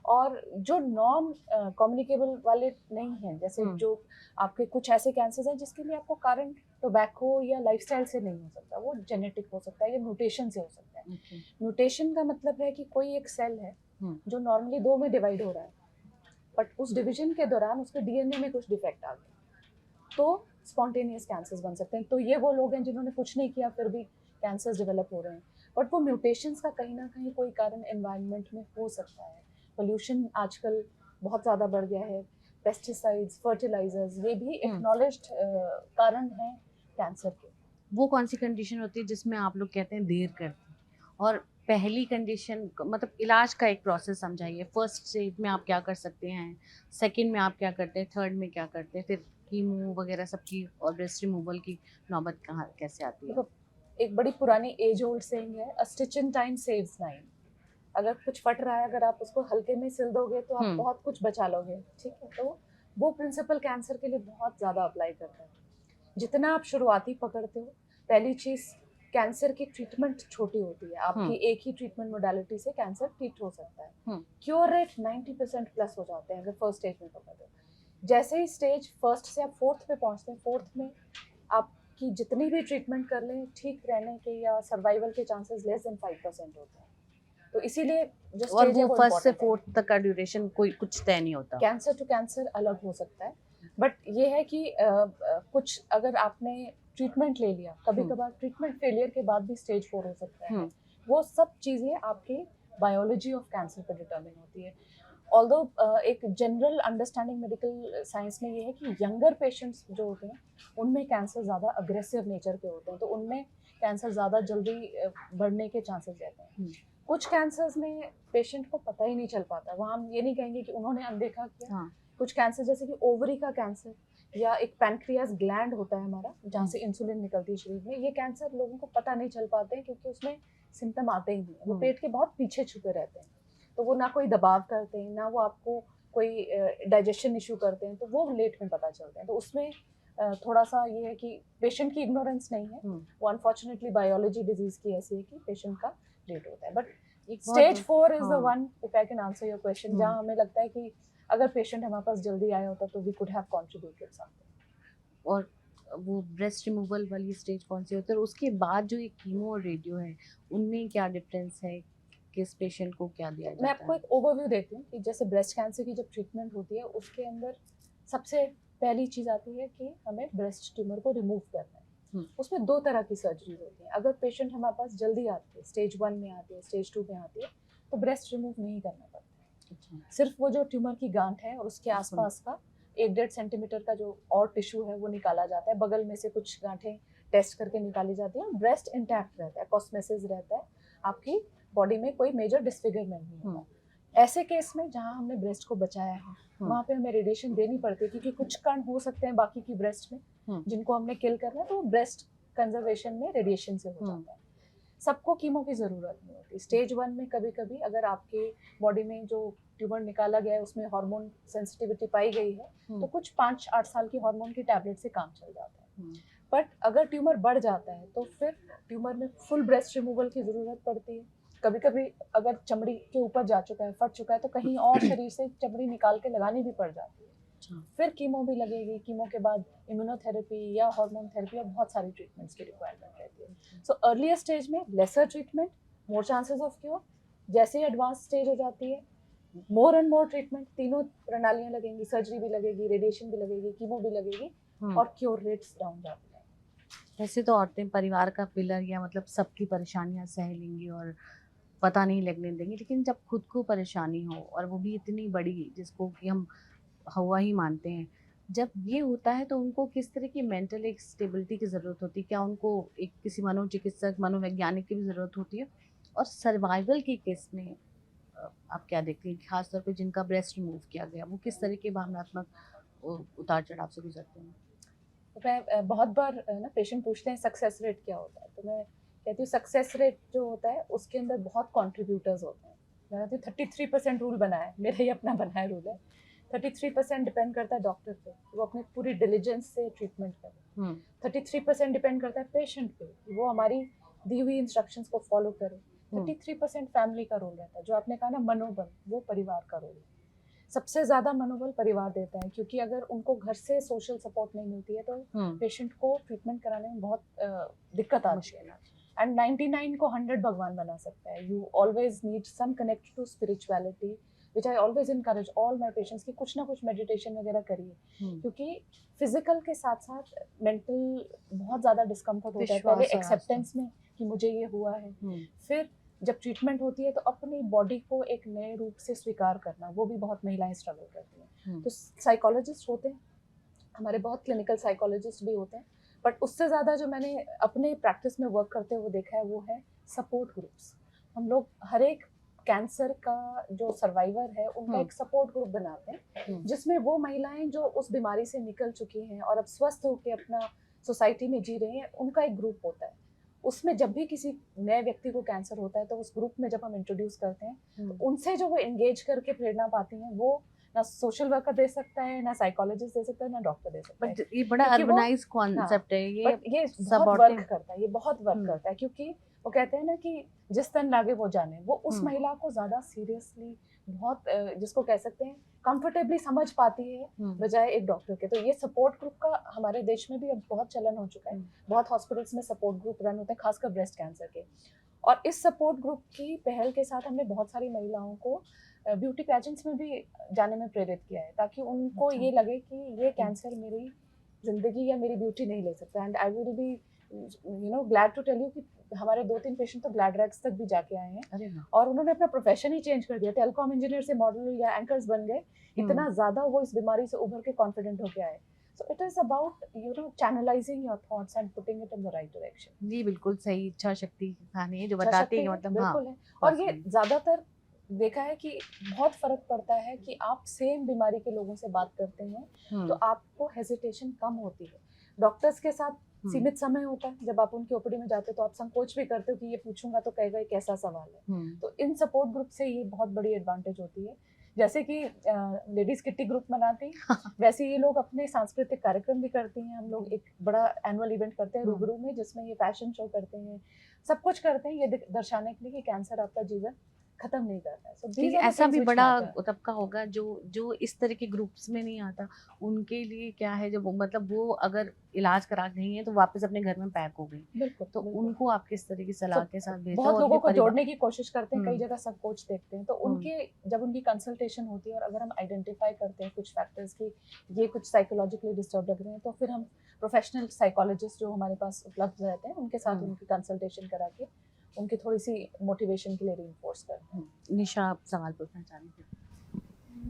और जो नॉन कम्युनिकेबल वाले नहीं हैं, जैसे जो आपके कुछ ऐसे कैंसर्स हैं जिसके लिए आपको कारण टोबैको या लाइफस्टाइल से नहीं हो सकता, वो जेनेटिक हो सकता है या म्यूटेशन से हो सकता है। म्यूटेशन का मतलब है कि कोई एक सेल है जो नॉर्मली 2 में डिवाइड हो रहा है, बट उस डिवीजन के दौरान उसके डीएनए में कुछ डिफेक्ट आ गया, तो स्पॉन्टेनियस कैंसर्स बन सकते हैं। तो ये वो लोग हैं जिन्होंने कुछ नहीं किया फिर भी कैंसर्स डेवलप हो रहे हैं, बट वो म्यूटेशंस का कहीं ना कहीं कोई कारण एनवायरनमेंट में हो सकता है। पोल्यूशन आजकल बहुत ज़्यादा बढ़ गया है, पेस्टिसाइड्स, फर्टिलाइजर्स, ये भी एक्नॉलेज्ड कारण हैं कैंसर के। वो कौन सी कंडीशन होती है जिसमें आप लोग कहते हैं देर करते हैं, और पहली कंडीशन मतलब इलाज का एक प्रोसेस समझाइए। फर्स्ट स्टेज में आप क्या कर सकते हैं, सेकंड में आप क्या करते हैं, थर्ड में क्या करते हैं, फिर कीमो वगैरह सबकी और ब्रेस्ट रिमूवल की नौबत कहाँ कैसे आती है? देखो, एक बड़ी पुरानी एज ओल्ड सेइंग है, अ स्टिच इन टाइम सेव्स 9। अगर कुछ फट रहा है, अगर आप उसको हल्के में सिल दोगे तो आप बहुत कुछ बचा लोगे, ठीक है। तो वो प्रिंसिपल कैंसर के लिए बहुत ज़्यादा अप्लाई करता है। जितना आप शुरुआती पकड़ते हो, पहली चीज़, कैंसर की ट्रीटमेंट छोटी होती है, आपकी एक ही ट्रीटमेंट मोडालिटी से कैंसर ट्रीट हो सकता है। क्योर रेट 90% प्लस हो जाते हैं अगर फर्स्ट स्टेज में पकड़ते हो। जैसे ही स्टेज फर्स्ट से आप फोर्थ पे पहुंचते हैं, फोर्थ में आपकी जितनी भी ट्रीटमेंट कर लें, ठीक रहने के या सर्वाइवल के चांसेस लेस देन 5% होते हैं। तो इसीलिए जो और स्टेज है वो वो फर्स्ट से important है। फोर्थ तक का ड्यूरेशन कोई कुछ तय नहीं होता? कैंसर टू कैंसर अलग हो सकता है, बट ये है कि कुछ अगर आपने ट्रीटमेंट ले लिया, कभी कभार ट्रीटमेंट फेलियर के बाद भी स्टेज 4 हो सकता है। वो सब चीज़ें आपके बायोलॉजी ऑफ कैंसर पर डिटरमिन होती है। ऑल्दो एक जनरल अंडरस्टैंडिंग मेडिकल साइंस में ये है कि यंगर पेशेंट्स जो होते हैं उनमें कैंसर ज़्यादा अग्रेसिव नेचर के होते हैं, तो उनमें कैंसर ज़्यादा जल्दी बढ़ने के चांसेस रहते हैं। कुछ कैंसर्स में पेशेंट को पता ही नहीं चल पाता, वहाँ हम ये नहीं कहेंगे कि उन्होंने अनदेखा किया। कुछ कैंसर जैसे कि ओवरी का कैंसर या एक पैनक्रियास ग्लैंड होता है हमारा, जहाँ से इंसुलिन निकलती है शरीर में, ये कैंसर लोगों को पता नहीं चल पाते हैं क्योंकि उसमें सिम्टम आते ही नहीं, वो पेट के बहुत पीछे छुपे रहते हैं। तो वो ना कोई दबाव करते हैं, ना वो आपको कोई डाइजेशन इशू करते हैं, तो वो लेट में पता चलते हैं। तो उसमें थोड़ा सा ये है कि पेशेंट की इग्नोरेंस नहीं है, वो अनफॉर्चुनेटली बायोलॉजी डिजीज की ऐसी है कि पेशेंट का लेट होता है। But stage 4 is the one, if I can answer your question, जहाँ हमें लगता है कि अगर पेशेंट हमारे पास जल्दी आया होता तो we could have contributed something. और वो ब्रेस्ट रिमूवल वाली स्टेज कौन सी होती है, और उसके बाद जो ये कीमो और रेडियो है उनमें क्या डिफरेंस है, किस पेशेंट को क्या दिया जाता मैं है? आपको एक ओवरव्यू देती हूँ कि जैसे ब्रेस्ट कैंसर की जब ट्रीटमेंट होती है उसके अंदर सबसे पहली चीज़ आती है कि हमें ब्रेस्ट ट्यूमर को रिमूव करना है। उसमें 2 तरह की सर्जरीज होती हैं। अगर पेशेंट हमारे पास जल्दी आती है, स्टेज 1 में आती है, स्टेज 2 में आती है, तो ब्रेस्ट रिमूव नहीं करना पड़ता है। सिर्फ वो जो ट्यूमर की गांठ है और उसके आसपास का 1-1.5 सेंटीमीटर का जो और टिश्यू है वो निकाला जाता है, बगल में से कुछ गांठें टेस्ट करके निकाली जाती है, ब्रेस्ट इंटैक्ट रहता है, कॉस्मेसिस रहता है, आपकी बॉडी में कोई मेजर डिसफिगरमेंट नहीं होता। ऐसे केस में जहाँ हमने ब्रेस्ट को बचाया है वहाँ पे हमें रेडिएशन देनी पड़ती है, क्योंकि कुछ कण हो सकते हैं बाकी की ब्रेस्ट में जिनको हमने किल करना है, तो वो ब्रेस्ट कंजर्वेशन में रेडिएशन से हो जाता है। सबको कीमो की ज़रूरत नहीं होती। स्टेज 1 में कभी कभी अगर आपके बॉडी में जो ट्यूमर निकाला गया है उसमें हार्मोन सेंसिटिविटी पाई गई है तो कुछ 5-8 साल की हार्मोन की टैबलेट से काम चल जाता है। बट अगर ट्यूमर बढ़ जाता है तो फिर ट्यूमर में फुल ब्रेस्ट रिमूवल की ज़रूरत पड़ती है। कभी कभी अगर चमड़ी के ऊपर जा चुका है, फट चुका है, तो कहीं और शरीर से चमड़ी निकाल के लगानी भी पड़ जाती है। फिर कीमो भी लगेगी, कीमो के बाद इम्यूनोथेरेपी या हार्मोन थेरेपी या बहुत सारी ट्रीटमेंट्स की रिक्वायरमेंट रहती है। सो अर्लियर स्टेज में lesser treatment, more chances of cure. जैसे ही एडवांस स्टेज हो जाती है, मोर एंड मोर ट्रीटमेंट, तीनों प्रणालियाँ लगेंगी, सर्जरी भी लगेगी, रेडिएशन भी लगेगी, कीमो भी लगेगी, और क्योर रेट्स डाउन जाती है। वैसे तो औरतें परिवार का पिलर या मतलब सबकी परेशानियां सह लेंगी और पता नहीं लगने देंगी, लेकिन जब खुद को परेशानी हो और वो भी इतनी बड़ी जिसको कि हम हवा ही मानते हैं, जब ये होता है तो उनको किस तरह की मेंटल एक स्टेबिलिटी की ज़रूरत होती है? क्या उनको एक किसी मनोचिकित्सक, मनोवैज्ञानिक की भी ज़रूरत होती है? और सर्वाइवल की केस में आप क्या देखती हैं, खासतौर पे जिनका ब्रेस्ट रिमूव किया गया, वो किस तरह के भावनात्मक उतार चढ़ाव से गुजरते हैं? तो मैं बहुत बार ना पेशेंट पूछते हैं सक्सेस रेट क्या होता है, तो मैं कहती हूँ सक्सेस रेट जो होता है उसके अंदर बहुत कंट्रीब्यूटर्स होते हैं। मैं कहती हूँ 33% रूल बना है, मेरा ही अपना बना है रूल है। 33% डिपेंड करता है डॉक्टर पे, वो अपने पूरी डिलीजेंस से ट्रीटमेंट करे। 33% डिपेंड करता है पेशेंट पे, वो हमारी दी हुई इंस्ट्रक्शंस को फॉलो करे। 33% फैमिली का रोल रहता है। जो आपने कहा ना मनोबल, वो परिवार का रोल है। सबसे ज़्यादा मनोबल परिवार देता है, क्योंकि अगर उनको घर से सोशल सपोर्ट नहीं मिलती है तो पेशेंट को ट्रीटमेंट कराने में बहुत दिक्कत आती है। एंड 99 को 100 भगवान बना सकता है। You always need some connect to spirituality, which I always encourage all my patients कि कुछ ना कुछ मेडिटेशन वगैरह करिए, क्योंकि फिजिकल के साथ साथ मेंटल बहुत ज़्यादा डिस्कम्फर्ट होता है। पहले एक्सेप्टेंस में कि मुझे ये हुआ है, फिर जब ट्रीटमेंट होती है तो अपनी बॉडी को एक नए रूप से स्वीकार करना, वो भी बहुत महिलाएं स्ट्रगल करती हैं। तो साइकोलॉजिस्ट होते हैं हमारे, बहुत क्लिनिकल साइकोलॉजिस्ट भी होते हैं, बट उससे ज़्यादा जो मैंने अपने प्रैक्टिस में वर्क करते हुए देखा है वो है सपोर्ट ग्रुप्स। हम लोग हर एक कैंसर का जो सर्वाइवर है उनका एक सपोर्ट ग्रुप बनाते हैं, जिसमें वो महिलाएं जो उस बीमारी से निकल चुकी हैं और अब स्वस्थ होकर अपना सोसाइटी में जी रही हैं, उनका एक ग्रुप होता है। उसमें जब भी किसी नए व्यक्ति को कैंसर होता है तो उस ग्रुप में जब हम इंट्रोड्यूस करते हैं, तो उनसे जो वो एंगेज करके प्रेरणा पाती हैं, वो ना सोशल वर्कर दे सकता है, ना साइकोलॉजिस्ट दे सकता है, ना डॉक्टर दे सकता है। बट ये बड़ा क्योंकि वो- अर्बनाइज कॉन्सेप्ट है ये। बट ये बहुत supportive- वर्क करता है, ये बहुत वर्क करता है, क्योंकि वो कहते हैं ना कि जिस तन लागे वो जाने। वो उस महिला को ज्यादा सीरियसली, बहुत जिसको कह सकते हैं कंफर्टेबली समझ पाती है बजाय एक डॉक्टर के। तो ये सपोर्ट ग्रुप का हमारे देश में भी अब बहुत चलन हो चुका है। बहुत हॉस्पिटल्स में सपोर्ट ग्रुप रन होते हैं, खासकर ब्रेस्ट कैंसर के। और इस सपोर्ट ग्रुप की पहल के साथ हमने बहुत सारी महिलाओं को ब्यूटी पैजेंट्स में भी जाने में प्रेरित किया है, ताकि उनको ये लगे कि ये कैंसर मेरी जिंदगी या मेरी ब्यूटी नहीं ले सकता। And I will be glad to tell you कि हमारे 2-3 पेशेंट तो ग्लैड रैक्स तक भी जाके आए हैं, और उन्होंने अपना प्रोफेशन ही चेंज कर दिया। टेलीकॉम इंजीनियर से मॉडल या एंकर्स बन गए, इतना ज्यादा वो इस बीमारी से उभर के कॉन्फिडेंट होके आए। So it is about channelizing your thoughts and putting it in the right direction. जी बिल्कुल सही, इच्छा शक्ति की कहानी है जो बताती है कि मतलब बिल्कुल है। और ये ज्यादातर देखा है कि बहुत फर्क पड़ता है कि आप सेम बीमारी के लोगों से बात करते हैं तो आपको हेजिटेशन कम होती है। डॉक्टर्स के साथ सीमित समय होता है, जब आप उनकी ओपीडी में जाते हो तो आप संकोच भी करते हो कि ये पूछूंगा तो कहेगा ये कैसा सवाल है। तो इन सपोर्ट ग्रुप से ये बहुत बड़ी एडवांटेज होती है। जैसे कि लेडीज किट्टी ग्रुप मनाती हैं, वैसे ये लोग अपने सांस्कृतिक कार्यक्रम भी करती हैं। हम लोग एक बड़ा एनुअल इवेंट करते हैं रूबरू में, जिसमें ये फैशन शो करते हैं, सब कुछ करते हैं ये दर्शाने के लिए कि कैंसर आपका जीवन खत्म नहीं करता है। So ऐसा भी बड़ा तबका होगा जो इस तरह के ग्रुप्स में नहीं आता, उनके लिए क्या है, जब मतलब वो अगर इलाज करा गई है तो वापस अपने घर में पैक हो गई, बिल्कुल, तो उनको आप किस तरह की सलाह के साथ भेजते हो? बहुत लोगों को जोड़ने की कोशिश करते हैं, कई जगह संकोच देखते हैं, तो उनके जब उनकी कंसल्टेशन होती है और अगर हम आइडेंटिफाई करते हैं कुछ फैक्टर्स की ये कुछ साइकोलॉजिकली डिस्टर्ब लग रहे हैं, तो फिर हम प्रोफेशनल साइकोलॉजिस्ट जो हमारे पास उपलब्ध रहते हैं उनके साथ उनकी कंसल्टेशन करा के उनकी थोड़ी सी मोटिवेशन के लिए रीइंफोर्स करते हैं। निशा, आप सवाल पूछना चाहेंगे?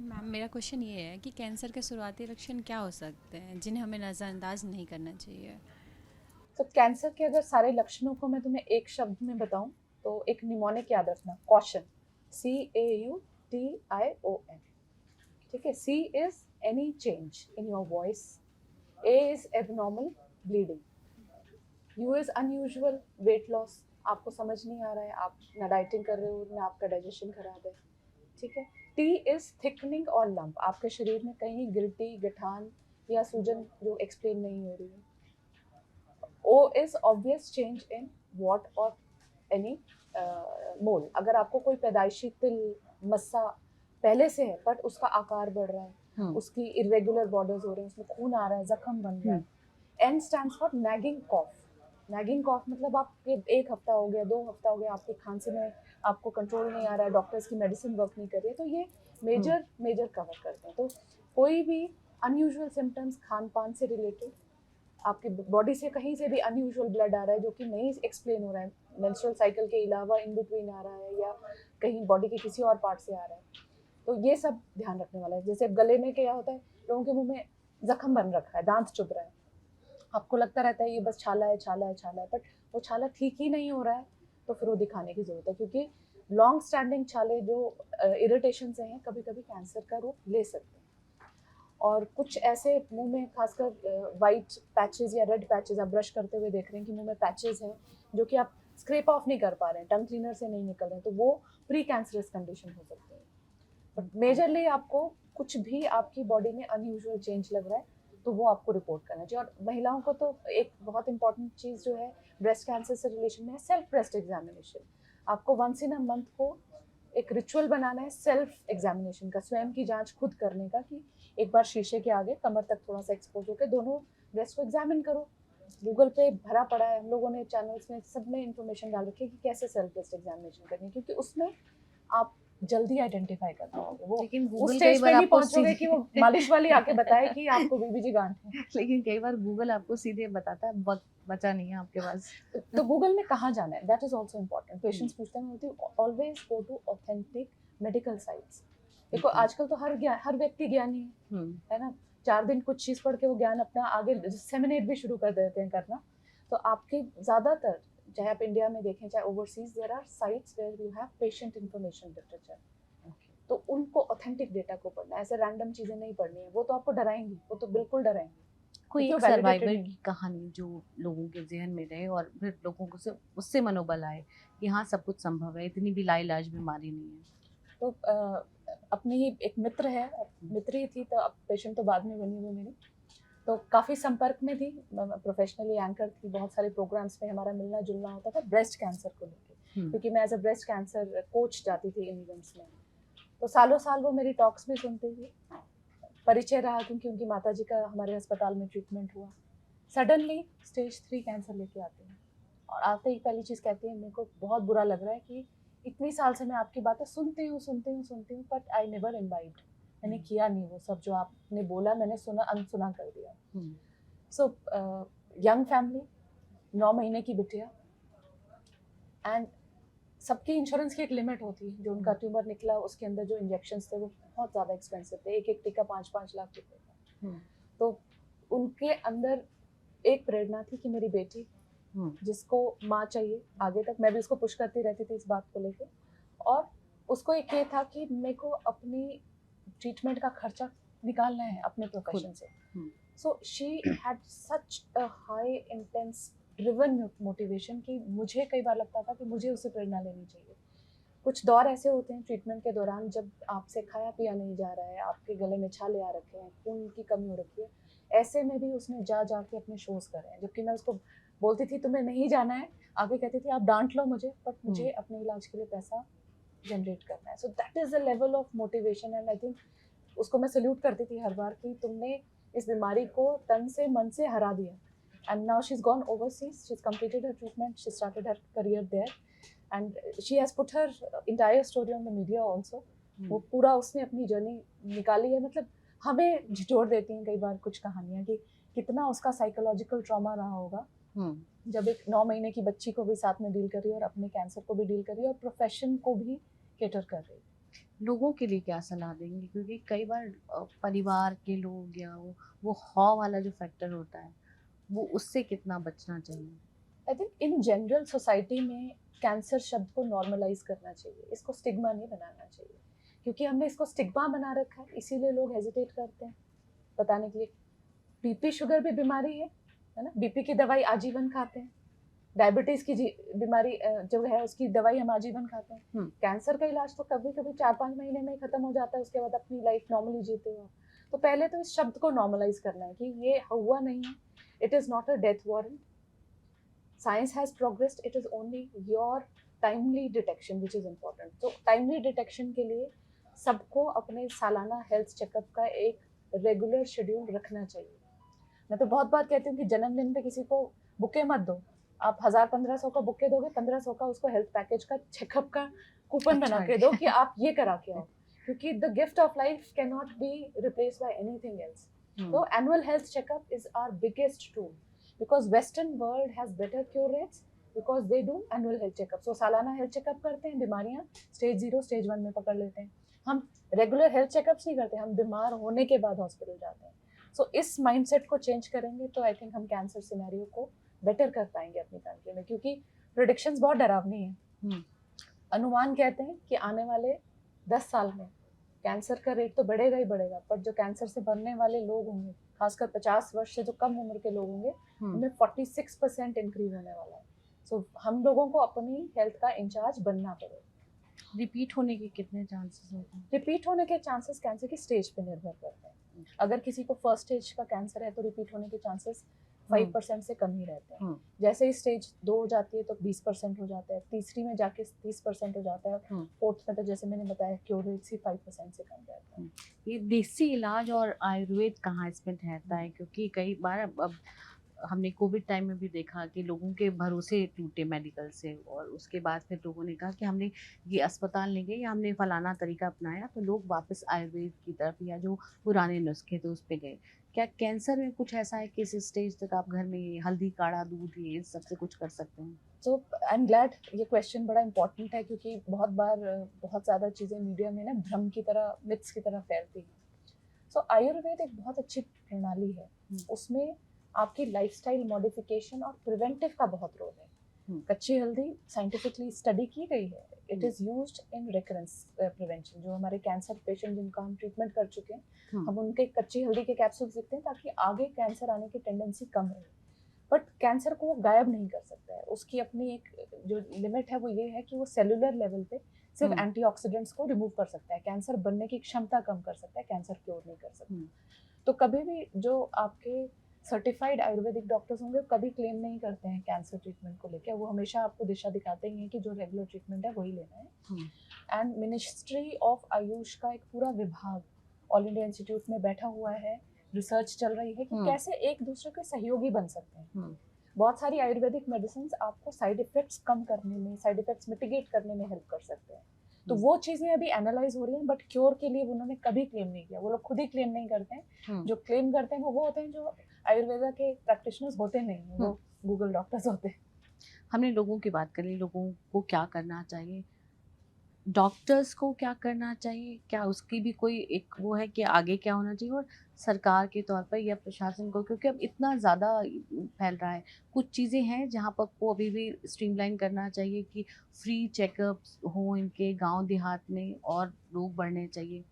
मैम, मेरा क्वेश्चन ये है कि कैंसर के शुरुआती लक्षण क्या हो सकते हैं जिन्हें हमें नज़रअंदाज नहीं करना चाहिए? तो कैंसर के अगर सारे लक्षणों को मैं तुम्हें एक शब्द में बताऊं तो एक निमोनिक याद रखना, कॉशन, CAUTION। ठीक है। C is any change in your voice, A is abnormal bleeding, U is unusual weight loss, आपको समझ नहीं आ रहा है, आप ना डाइटिंग कर रहे हो ना आपका डाइजेशन खराब है। ठीक है। T इज थिकनिंग और लंप, आपके शरीर में कहीं गिल्टी, गठान या सूजन जो एक्सप्लेन नहीं हो रही है। O is obvious change in what और एनी मोल, अगर आपको कोई पैदाइशी तिल, मस्सा पहले से है बट उसका आकार बढ़ रहा है, उसकी इरेगुलर बॉर्डर्स हो रहे हैं, उसमें खून आ रहा है, जख्म बन रहा है। N stands for nagging cough. Nagging cough मतलब आपके 1 हफ्ता हो गया, 2 हफ्ता हो गया, आपकी खांसी में आपको कंट्रोल नहीं आ रहा है, डॉक्टर्स की मेडिसिन वर्क नहीं कर रही है, तो ये मेजर कवर करते हैं। तो कोई भी अनयूजुअल सिम्टम्स खान पान से रिलेटेड, आपकी बॉडी से कहीं से भी अनयूजुअल ब्लड आ रहा है जो कि नहीं एक्सप्लेन हो रहा है, मेंस्ट्रुअल साइकिल के अलावा इन बिटवीन आ रहा है या कहीं बॉडी के किसी और पार्ट से आ रहा है, तो ये सब ध्यान रखने वाला है। जैसे गले में क्या होता है, लोगों के मुंह में जख्म बन रखा है, दांत चुभ रहा है, आपको लगता रहता है ये बस छाला है, बट वो छाला ठीक ही नहीं हो रहा है, तो फिर वो दिखाने की जरूरत है, क्योंकि लॉन्ग स्टैंडिंग छाले जो इरिटेशन से हैं कभी कभी कैंसर का रूप ले सकते हैं। और कुछ ऐसे मुंह में खासकर वाइट पैचेस या रेड पैचेस आप ब्रश करते हुए देख रहे हैं कि मुंह में पैचेस हैं जो कि आप स्क्रैप ऑफ नहीं कर पा रहे हैं, टंग क्लीनर से नहीं निकल रहे हैं, तो वो प्री कैंसरस कंडीशन हो सकती है। बट मेजरली आपको कुछ भी आपकी बॉडी में अनयूजुअल चेंज लग रहा है तो वो आपको रिपोर्ट करना चाहिए। और महिलाओं को तो एक बहुत इंपॉर्टेंट चीज़ जो है ब्रेस्ट कैंसर से रिलेशन में है सेल्फ ब्रेस्ट एग्जामिनेशन। आपको वंस इन अ मंथ को एक रिचुअल बनाना है सेल्फ एग्जामिनेशन का, स्वयं की जांच खुद करने का, कि एक बार शीशे के आगे कमर तक थोड़ा सा एक्सपोज होकर दोनों ब्रेस्ट को एग्जामिन करो। गूगल पे भरा पड़ा है, हम लोगों ने चैनल्स में सब में इंफॉर्मेशन डाल रखी है कि कैसे सेल्फ ब्रेस्ट एग्जामिनेशन करनी है, क्योंकि उसमें आप जल्दी आइडेंटिफाई कर पाओगे। वो लेकिन उस गूगल कई स्टेज बार पे नहीं आपको पहुंचोगे कि वो मालिश वाली आके बताए कि आपको बीबीजी गांठ है। लेकिन कई बार गूगल आपको सीधे बताता है वक्त बचा नहीं है आपके पास। तो गूगल में कहाँ जाना है, that is also important. Patients पूछते हैं, always go to authentic medical sites. देखो आजकल तो हर व्यक्ति ज्ञानी है ना। 4 दिन कुछ चीज़ पढ़ के वो ज्ञान अपना आगे डिसेमिनेट भी शुरू कर देते हैं करना। तो आपके ज़्यादातर, चाहे आप इंडिया में देखें चाहे overseas, there are sites where you have patient information literature. तो उनको ऑथेंटिक डेटा को पढ़ना है, ऐसे रैंडम चीज़ें नहीं पढ़नी है। वो तो आपको डराएंगी, वो तो बिल्कुल डराएंगी। कोई क्योंकि एक वो validated सर्वाइवर नहीं। की कहानी जो लोगों के जहन में रहे और फिर लोगों को से उससे मनोबल आए कि हाँ सब कुछ संभव है, इतनी भी लाइलाज बीमारी नहीं है। तो अपनी ही एक मित्र है, मित्र ही थी, तो अब पेशेंट तो बाद में बनी वो मेरी। तो काफ़ी संपर्क में थी, प्रोफेशनली एंकर थी, बहुत सारे प्रोग्राम्स में हमारा मिलना जुलना होता था ब्रेस्ट कैंसर को लेके, क्योंकि मैं as a breast cancer coach जाती थी इन इवेंट्स में। तो सालों साल वो मेरी टॉक्स भी सुनती थी, परिचय रहा, क्योंकि उनकी माताजी का हमारे अस्पताल में ट्रीटमेंट हुआ। सडनली स्टेज 3 कैंसर लेके आते हैं, और आते ही पहली चीज़ कहती है, मेरे को बहुत बुरा लग रहा है कि इतनी साल से मैं आपकी बातें सुनती हूँ, बट आई नेवर इम्बाइब्ड। मैंने किया नहीं वो सब जो आपने बोला, मैंने सुना, अनसुना कर दिया। सो यंग फैमिली, 9 महीने की बिटिया, एंड सबकी इंश्योरेंस की एक लिमिट होती है। जो उनका ट्यूमर निकला उसके अंदर जो इंजेक्शंस थे वो बहुत ज़्यादा एक्सपेंसिव थे, एक टीका 5-5 लाख रुपए का। तो उनके अंदर एक प्रेरणा थी कि मेरी बेटी जिसको माँ चाहिए आगे तक, मैं भी उसको पुश करती रहती थी इस बात को लेके, और उसको एक ये था कि मेरे को अपनी ट्रीटमेंट का खर्चा निकालना है अपने प्रोफेशन से। So she had such a high intense driven motivation कि मुझे कई बार लगता था कि मुझे उससे प्रेरणा लेनी चाहिए। कुछ दौर ऐसे होते हैं ट्रीटमेंट के दौरान जब आपसे खाया पिया नहीं जा रहा है, आपके गले में छाले आ रखे हैं, खून की कमी हो रखी है, ऐसे में भी उसने जा के अपने शोज करे हैं। जबकि मैं उसको बोलती थी तुम्हें नहीं जाना है, आगे कहती थी आप डांट लो मुझे, बट मुझे अपने इलाज के लिए पैसा जनरेट करना है। So that is the level of motivation, and I think उसको मैं सल्यूट करती थी हर बार कि तुमने इस बीमारी को तन से मन से हरा दिया। And now she is gone overseas, she is completed her treatment, she started her career there, and she has put her entire story on the media also. वो पूरा उसने अपनी जर्नी निकाली है। मतलब हमें झिझोड़ देती हैं कई बार कुछ कहानियाँ कि कितना उसका साइकोलॉजिकल ट्रॉमा रहा होगा जब एक 9 महीने की बच्ची को भी साथ में डील कर रही है और अपने कैंसर को भी डील कर रही है और प्रोफेशन को भी केटर कर रही है। लोगों के लिए क्या सलाह देंगे, क्योंकि कई बार परिवार के लोग या वो हौ वाला जो फैक्टर होता है वो उससे कितना बचना चाहिए? I think in general society में कैंसर शब्द को नॉर्मलाइज करना चाहिए, इसको स्टिग्मा नहीं बनाना चाहिए, क्योंकि हमने इसको स्टिग्मा बना रखा है, इसीलिए लोग हेजिटेट करते हैं बताने के लिए। बीपी शुगर भी बीमारी है ना, बीपी की दवाई आजीवन खाते हैं, डायबिटीज की बीमारी जो है उसकी दवाई हम आजीवन खाते हैं। कैंसर का इलाज तो कभी कभी 4-5 महीने में खत्म हो जाता है, उसके बाद अपनी लाइफ नॉर्मली जीते हो। तो पहले तो इस शब्द को नॉर्मलाइज करना है कि ये हुआ नहीं है, it is not a death warrant, science has progressed, it is only your timely detection which is important. तो टाइमली डिटेक्शन के लिए सबको अपने सालाना हेल्थ चेकअप का एक रेगुलर शेड्यूल रखना चाहिए। मैं तो बहुत बार कहती हूँ कि जन्मदिन पे किसी को बुके मत दो, आप 1000-1500 का बुके दोगे, 1500 का उसको हेल्थ पैकेज का चेकअप का कूपन बना के दो कि आप ये करा के आओ, क्योंकि the gift of life can not be replaced by anything else. तो annual health checkup is our biggest tool, because western world has better cure rates because they do annual health checkup. So सालाना हेल्थ चेकअप करते हैं, बीमारियां स्टेज 0 स्टेज 1 में पकड़ लेते हैं। हम रेगुलर हेल्थ चेकअप्स नहीं करते, हम बीमार होने के बाद हॉस्पिटल जाते हैं। सो इस माइंडसेट को चेंज करेंगे तो आई थिंक हम कैंसर सिनेरियो को बेटर कर पाएंगे अपनी कंट्री में, क्योंकि प्रेडिक्शंस बहुत डरावनी है। अनुमान कहते हैं कि आने वाले 10 साल में कैंसर का रेट तो बढ़ेगा ही बढ़ेगा, पर जो कैंसर से मरने वाले लोग होंगे, खासकर 50 वर्ष से जो कम उम्र के लोग होंगे, उनमें 46% इंक्रीज होने वाला है। सो हम लोगों को अपनी हेल्थ का इंचार्ज बनना पड़ेगा। रिपीट होने के कितने चांसेस होते हैं? रिपीट होने के चांसेस कैंसर की स्टेज पे निर्भर करते हैं। अगर किसी को फर्स्ट स्टेज का कैंसर है तो रिपीट होने के चांसेस 5% से कम ही रहते हैं। जैसे ही स्टेज 2 हो जाती है तो 20% हो जाता है, तीसरी में जाके 30% हो जाता है, फोर्थ में तो जैसे मैंने बताया क्योर रेट से 5% से कम रहता है। ये देसी इलाज और आयुर्वेद कहाँ इसमें ठहरता है? क्योंकि कई बार अब हमने कोविड टाइम में भी देखा कि लोगों के भरोसे टूटे मेडिकल से, और उसके बाद फिर लोगों ने कहा कि हमने ये अस्पताल नहीं गए या हमने फलाना तरीका अपनाया, तो लोग वापस आयुर्वेद की तरफ या जो पुराने नुस्खे थे उस पे गए। क्या कैंसर में कुछ ऐसा है कि इस स्टेज तक आप घर में ये हल्दी काढ़ा दूध ये इन सबसे कुछ कर सकते हैं? तो आई एम ग्लैड ये क्वेश्चन बड़ा इंपॉर्टेंट है, क्योंकि बहुत बार बहुत ज़्यादा चीज़ें मीडिया में ना भ्रम की तरह, मिथ्स की तरह फैलती हैं। सो आयुर्वेद एक बहुत अच्छी प्रणाली है, उसमें आपकी लाइफस्टाइल मॉडिफिकेशन और प्रिवेंटिव का बहुत रोल है। कच्ची हल्दी साइंटिफिकली स्टडी की गई है, it is used in recurrence prevention. जो हमारे कैंसर पेशेंट जिनका हम ट्रीटमेंट कर चुके हैं, हम उनके कच्ची हल्दी के कैप्सूल्स देते हैं ताकि आगे कैंसर आने की टेंडेंसी कम रहे। बट कैंसर को वो गायब नहीं कर सकता है, उसकी अपनी एक जो लिमिट है वो ये है कि वो सेलुलर लेवल पे सिर्फ एंटीऑक्सीडेंट्स को रिमूव कर सकता है, कैंसर बनने की क्षमता कम कर सकता है, कैंसर क्योर नहीं कर सकता। तो कभी भी जो आपके सर्टिफाइड आयुर्वेदिक डॉक्टर्स होंगे कभी क्लेम नहीं करते हैं कैंसर ट्रीटमेंट को लेकर, वो हमेशा आपको दिशा दिखाते ही हैं कि जो रेगुलर ट्रीटमेंट है वही लेना है। एंड मिनिस्ट्री ऑफ आयुष का एक पूरा विभाग ऑल इंडिया इंस्टीट्यूट में बैठा हुआ है, रिसर्च चल रही है कि कैसे एक दूसरे के सहयोगी बन सकते हैं। बहुत सारी आयुर्वेदिक मेडिसिन आपको साइड इफेक्ट्स कम करने में, साइड इफेक्ट्स मिटिगेट करने में हेल्प कर सकते हैं। तो वो चीज़ें अभी एनालाइज हो रही हैं, बट क्योर के लिए उन्होंने कभी क्लेम नहीं किया, वो लोग खुद ही क्लेम नहीं करते हैं। जो क्लेम करते हैं वो होते हैं जो आयुर्वेदा के प्रैक्टिशनर्स होते नहीं हैं, वो गूगल डॉक्टर्स होते हैं। हमने लोगों की बात करी, लोगों को क्या करना चाहिए, डॉक्टर्स को क्या करना चाहिए, क्या उसकी भी कोई एक वो है कि आगे क्या होना चाहिए, और सरकार के तौर पर या प्रशासन को, क्योंकि अब इतना ज़्यादा फैल रहा है, कुछ चीज़ें हैं जहाँ पर को अभी भी स्ट्रीमलाइन करना चाहिए कि फ्री चेकअप्स हों इनके गांव देहात में और लोग बढ़ने चाहिए।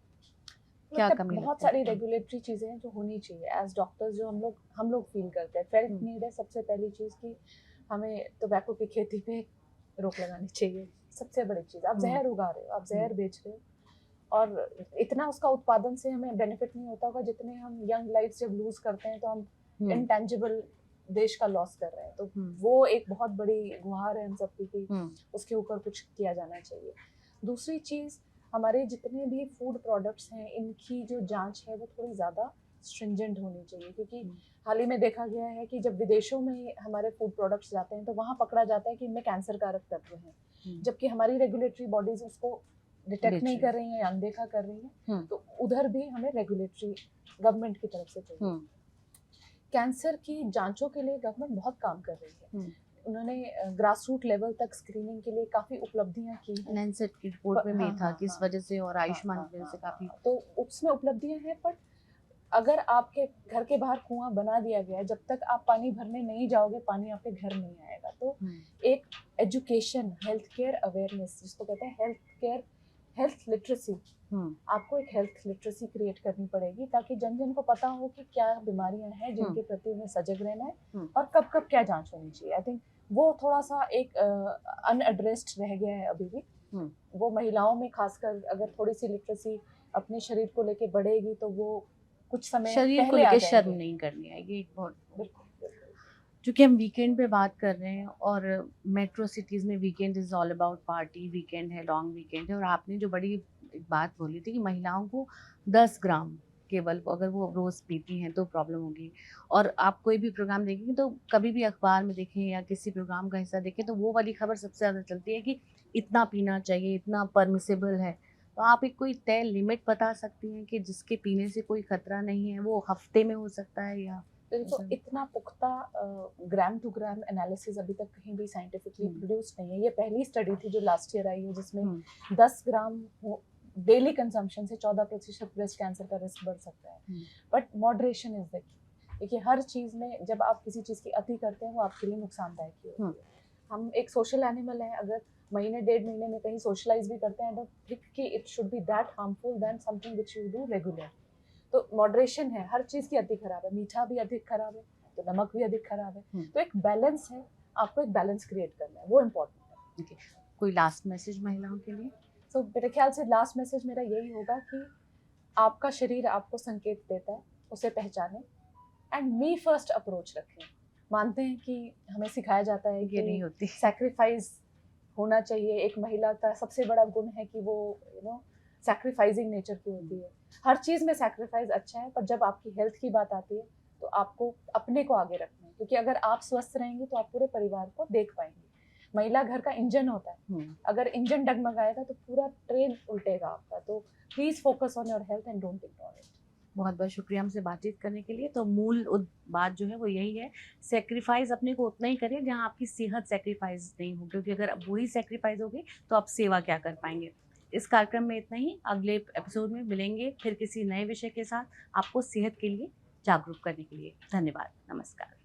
क्या कमी बहुत लगता है? सारी रेगुलेटरी चीज़ें हैं जो होनी चाहिए एज डॉक्टर्स, जो हम लोग फील करते हैं। फेल्ट नीड है सबसे पहली चीज़ कि हमें टोबैको की खेती पे रोक लगानी चाहिए, सबसे बड़ी चीज़। आप जहर उगा रहे हो, आप जहर बेच रहे हो, और इतना उसका उत्पादन से हमें बेनिफिट नहीं होता होगा जितने हम यंग लाइफ जब लूज करते हैं तो हम इंटेंजिबल देश का लॉस कर रहे हैं। तो वो एक बहुत बड़ी गुहार है हम सबकी कि उसके ऊपर कुछ किया जाना चाहिए। दूसरी चीज़, हमारे जितने भी फूड प्रोडक्ट्स हैं इनकी जो जांच है वो थोड़ी ज़्यादा स्ट्रिंजेंट होनी चाहिए, क्योंकि हाल ही में देखा गया है कि जब विदेशों में हमारे फूड प्रोडक्ट्स जाते हैं तो वहाँ पकड़ा जाता है कि इनमें कैंसर कारक तत्व हैं, जबकि हमारी रेगुलेटरी बॉडीज उसको डिटेक्ट नहीं कर रही हैं या अनदेखा कर रही हैं। तो उधर भी हमें रेगुलेटरी गवर्नमेंट की तरफ से चाहिए। कैंसर की जांचों के लिए गवर्नमेंट बहुत काम कर रही है, उन्होंने ग्रास रूट लेवल तक स्क्रीनिंग के लिए काफ़ी उपलब्धियां की हैं। लैंसेट की रिपोर्ट में भी था कि इस वजह से, और आयुष्मान की वजह से काफ़ी, तो उसमें उपलब्धियां हैं। पर अगर आपके घर के बाहर कुआं बना दिया गया है, जब तक आप पानी भरने नहीं जाओगे पानी आपके घर नहीं आएगा। तो एक एजुकेशन, हेल्थ केयर अवेयरनेस जिसको कहते हैं हेल्थ लिटरेसी, आपको एक हेल्थ लिटरेसी क्रिएट करनी पड़ेगी ताकि जन जन को पता हो कि क्या बीमारियां हैं जिनके प्रति उन्हें सजग रहना है और कब कब क्या जांच होनी चाहिए। आई थिंक वो थोड़ा सा एक अनएड्रेस्ड रह गया है अभी भी। वो महिलाओं में खासकर अगर थोड़ी सी लिटरेसी अपने शरीर को लेके बढ़ेगी तो वो कुछ समय शरीर को पहले आ लेके जाएंगे। शर्म नहीं करनी है, ये एक बहुत, क्योंकि हम वीकेंड पे बात कर रहे हैं और मेट्रो सिटीज़ में weekend is all about party, weekend है, लॉन्ग वीकेंड है, और आपने जो बड़ी एक बात बोली थी कि महिलाओं को 10 ग्राम केवल अगर वो रोज़ पीती हैं तो प्रॉब्लम होगी। और आप कोई भी प्रोग्राम देखेंगे तो कभी भी अखबार में देखें या किसी प्रोग्राम का हिस्सा देखें तो वो वाली खबर सबसे ज़्यादा चलती है कि इतना पीना चाहिए, इतना परमिसेबल है। तो आप एक कोई तय लिमिट बता सकती हैं कि जिसके पीने से कोई खतरा नहीं है, वो हफ्ते में हो सकता है या? तो इतना पुख्ता ग्राम टू ग्राम एनालिसिस अभी तक कहीं भी साइंटिफिकली प्रोड्यूस नहीं है। ये पहली स्टडी थी जो लास्ट ईयर आई है जिसमें 10 ग्राम डेली कंजम्पशन से 14% ब्रेस्ट कैंसर का रिस्क बढ़ सकता है। But moderation is the key. देखिए हर चीज़ में जब आप किसी चीज़ की अति करते हैं वो आपके लिए नुकसानदायक ही होती है। हम एक सोशल एनिमल हैं, अगर महीने 1.5 महीने में कहीं सोशलाइज भी करते हैं तो थिंक कि it should be that harmful then something which you do regular. तो मॉडरेशन है, हर चीज़ की अधिक खराब है, मीठा भी अधिक खराब है तो नमक भी अधिक खराब है। तो एक बैलेंस है, आपको एक बैलेंस क्रिएट करना है, वो इम्पोर्टेंट है। कोई लास्ट मैसेज महिलाओं के लिए? सो मेरे ख्याल से लास्ट मैसेज मेरा यही होगा कि आपका शरीर आपको संकेत देता है, उसे पहचानें एंड मी फर्स्ट अप्रोच रखें। मानते हैं कि हमें सिखाया जाता है ये नहीं कि होती। सैक्रिफाइस होना चाहिए। एक महिला का सबसे बड़ा गुण है कि वो सैक्रिफाइसिंग नेचर की होती है। हर चीज़ में सैक्रिफाइस अच्छा है, पर जब आपकी हेल्थ की बात आती है तो आपको अपने को आगे रखना है, क्योंकि अगर आप स्वस्थ रहेंगे तो आप पूरे परिवार को देख पाएंगे। महिला घर का इंजन होता है, अगर इंजन डगमगाएगा तो पूरा ट्रेन उल्टेगा आपका। तो please focus on your health and don't ignore it. बहुत बहुत शुक्रिया हमसे बातचीत करने के लिए। तो मूल बात जो है वो यही है, सेक्रीफाइस अपने को उतना ही करें जहाँ आपकी सेहत सेक्रीफाइस नहीं हो, क्योंकि अगर अब वही सेक्रीफाइस होगी तो आप सेवा क्या कर पाएंगे। इस कार्यक्रम में इतना ही। अगले एपिसोड में मिलेंगे फिर किसी नए विषय के साथ, आपको सेहत के लिए जागरूक करने के लिए। धन्यवाद, नमस्कार।